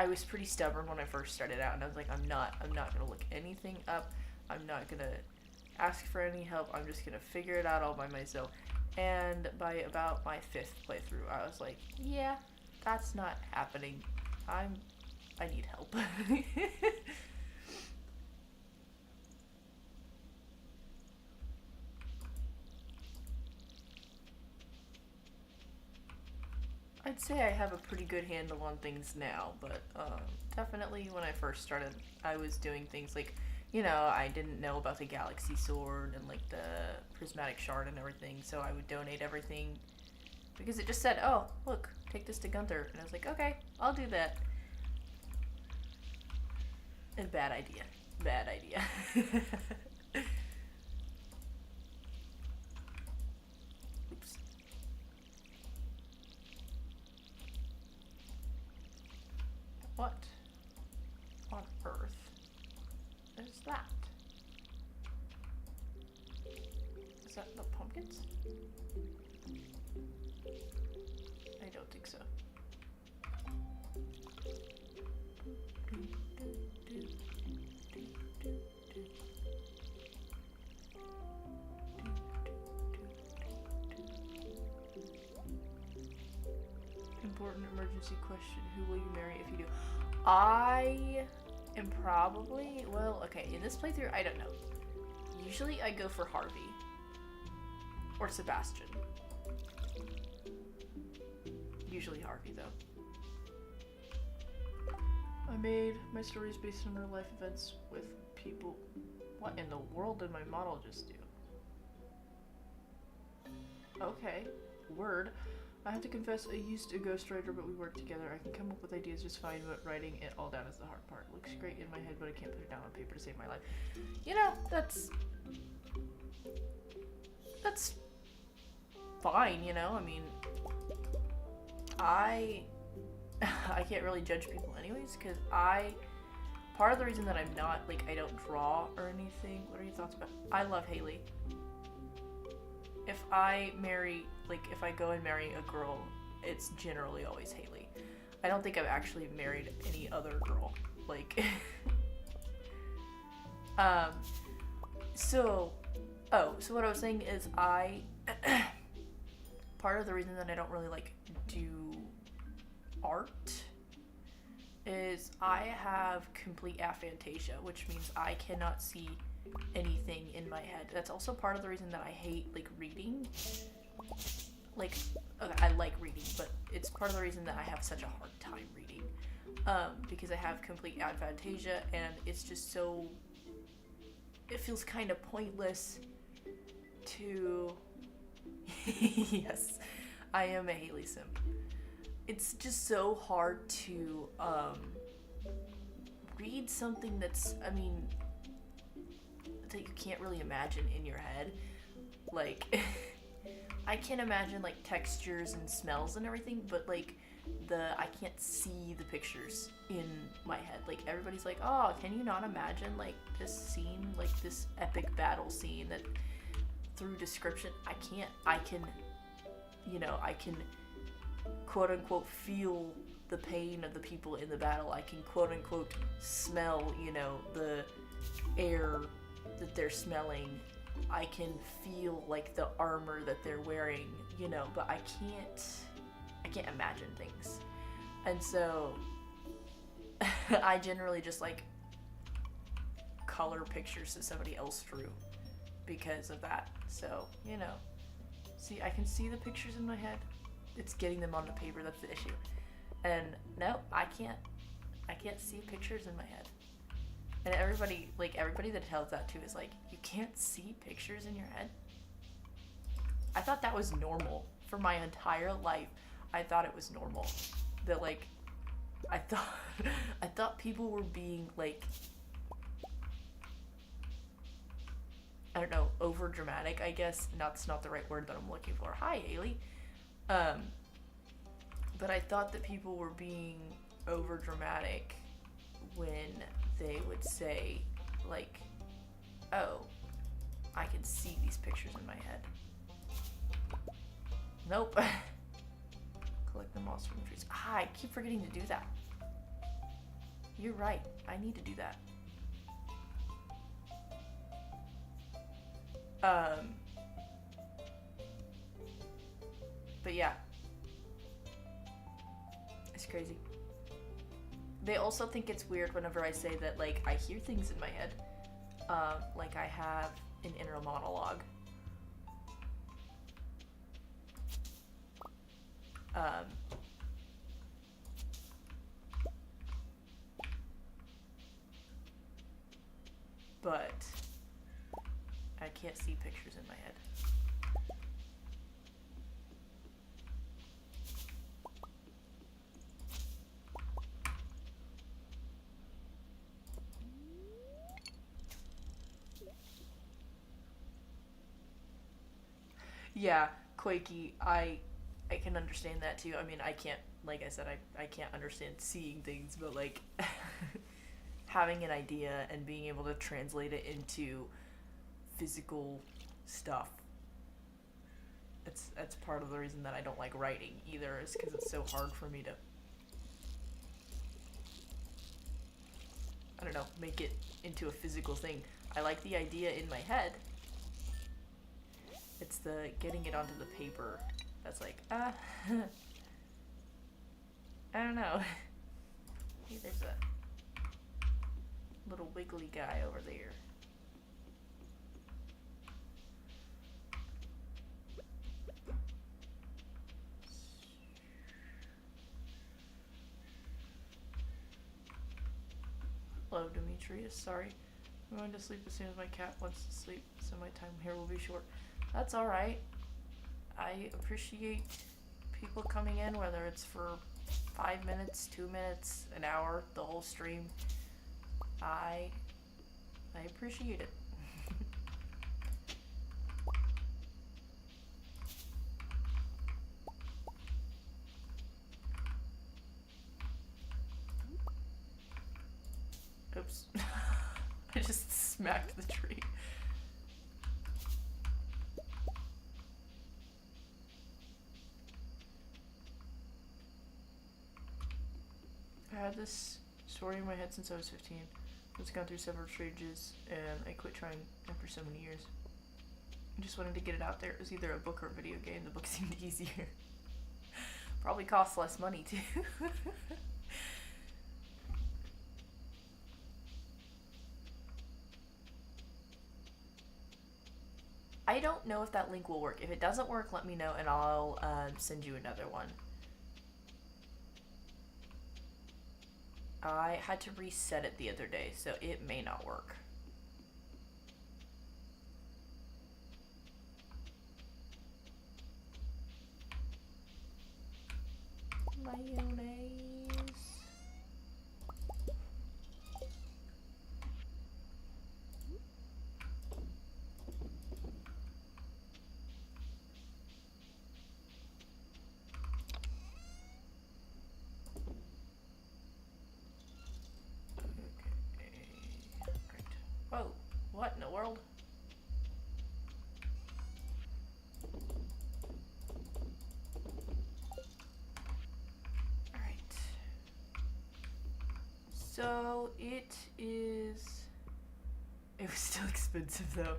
S1: was pretty stubborn when I first started out, and I was like, I'm not gonna look anything up. I'm not gonna ask for any help. I'm just gonna figure it out all by myself. And by about my 5th playthrough, I was like, yeah, that's not happening. I need help. I'd say I have a pretty good handle on things now, but definitely when I first started, I was doing things like, you know, I didn't know about the Galaxy Sword and like the Prismatic Shard and everything, so I would donate everything because it just said, oh, look, take this to Gunther. And I was like, okay, I'll do that. And bad idea. Bad idea. Oops. What on earth is that? Is that the pumpkins? I don't think so. Important emergency question. Who will you marry if you do? I am probably, well, okay, in this playthrough, I don't know. Usually I go for Harvey. Or Sebastian. Usually Harvey, though. I made my stories based on real life events with people. What in the world did my model just do? Okay, word. I have to confess, I used a ghostwriter, but we work together. I can come up with ideas just fine, but writing it all down is the hard part. Looks great in my head, but I can't put it down on paper to save my life. You know, that's fine, you know? I mean, I I can't really judge people anyways, because part of the reason that I'm not, like, I don't draw or anything, what are your thoughts about, I love Haley. If I go and marry a girl, it's generally always Haley. I don't think I've actually married any other girl, like, so what I was saying is part of the reason that I don't really, like, do art is I have complete aphantasia, which means I cannot see anything in my head. That's also part of the reason that I hate, like, reading. Like, okay, I like reading, but it's part of the reason that I have such a hard time reading. Because I have complete aphantasia, and it's just so... It feels kind of pointless to... Yes, I am a Haley simp. It's just so hard to read something that's, I mean, that you can't really imagine in your head. Like, I can imagine, like, textures and smells and everything, but, like, I can't see the pictures in my head. Like, everybody's like, oh, can you not imagine, like, this scene, like, this epic battle scene that through description, I can't. I can quote unquote feel the pain of the people in the battle. I can quote unquote smell, the air that they're smelling. I can feel, like, the armor that they're wearing, but I can't imagine things. And so I generally just, like, color pictures that somebody else drew because of that. So, see, I can see the pictures in my head. It's getting them onto paper that's the issue. And no, I can't see pictures in my head. And everybody that tells that too is like, you can't see pictures in your head? I thought that was normal for my entire life. I thought it was normal that, like, I thought people were being, like, I don't know, over dramatic, I guess. That's not the right word that I'm looking for. Hi, Haley. But I thought that people were being over dramatic when they would say, like, oh, I can see these pictures in my head. Nope. Collect the moss from trees. I keep forgetting to do that. You're right. I need to do that. But yeah. It's crazy. They also think it's weird whenever I say that, like, I hear things in my head. Like I have an inner monologue. But I can't see pictures in my head. Yeah, Quakey, I can understand that too. I mean, I can't, like I said, I can't understand seeing things, but, like, having an idea and being able to translate it into physical stuff. That's part of the reason that I don't like writing either, is because it's so hard for me to, I don't know, make it into a physical thing. I like the idea in my head. It's the getting it onto the paper that's like, I don't know. Hey, there's a little wiggly guy over there. Hello, Demetrius. Sorry. I'm going to sleep as soon as my cat wants to sleep, so my time here will be short. That's alright. I appreciate people coming in, whether it's for 5 minutes, 2 minutes, an hour, the whole stream. I appreciate it. I just smacked the tree. I had this story in my head since I was 15. It's gone through several stages, and I quit trying after so many years. I just wanted to get it out there. It was either a book or a video game. The book seemed easier. Probably costs less money, too. I don't know if that link will work. If it doesn't work, let me know, and I'll send you another one. I had to reset it the other day, so it may not work. Mayonnaise. Whoa, what in the world? Alright. So it was still expensive though.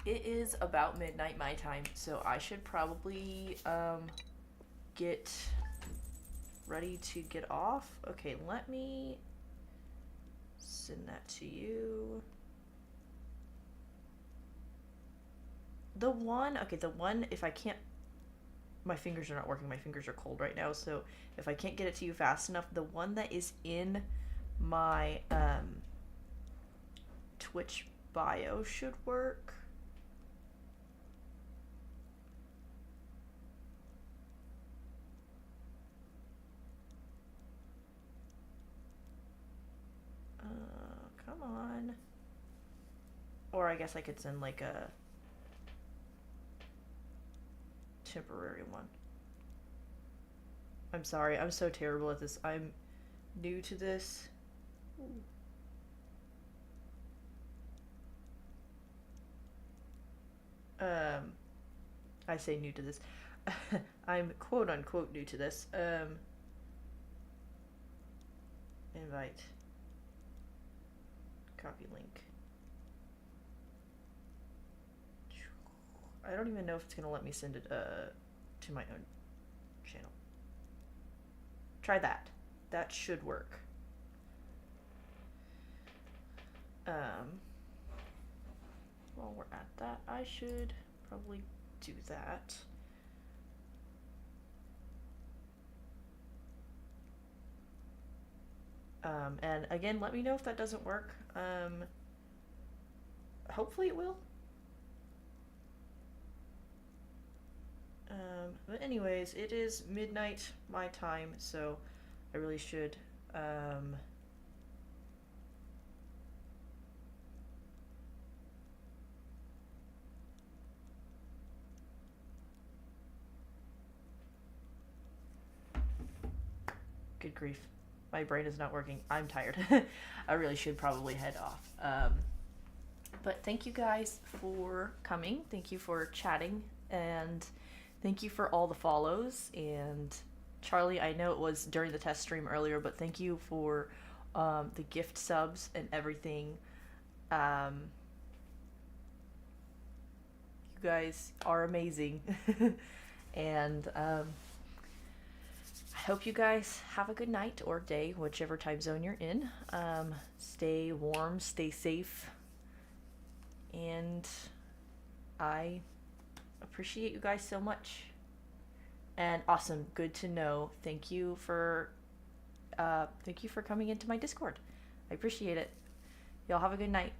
S1: It is about midnight my time, so I should probably get ready to get off. Okay, let me send that to you. The one, if I can't, my fingers are not working, my fingers are cold right now, so if I can't get it to you fast enough, the one that is in my Twitch bio should work. Come on. Or I guess I could send like a temporary one. I'm sorry, I'm so terrible at this. I'm new to this. I say new to this. I'm quote unquote new to this. Invite. Copy link. I don't even know if it's gonna let me send it to my own channel. Try that. That should work. While we're at that, I should probably do that. And again, let me know if that doesn't work. Hopefully it will. But anyways, it is midnight my time, so I really should, good grief. My brain is not working. I'm tired. I really should probably head off. But thank you guys for coming. Thank you for chatting. And thank you for all the follows. And Charlie, I know it was during the test stream earlier, but thank you for the gift subs and everything. You guys are amazing. And I hope you guys have a good night or day, whichever time zone you're in. Stay warm, stay safe, and I appreciate you guys so much. And awesome, good to know. Thank you for coming into my Discord. I appreciate it. Y'all have a good night.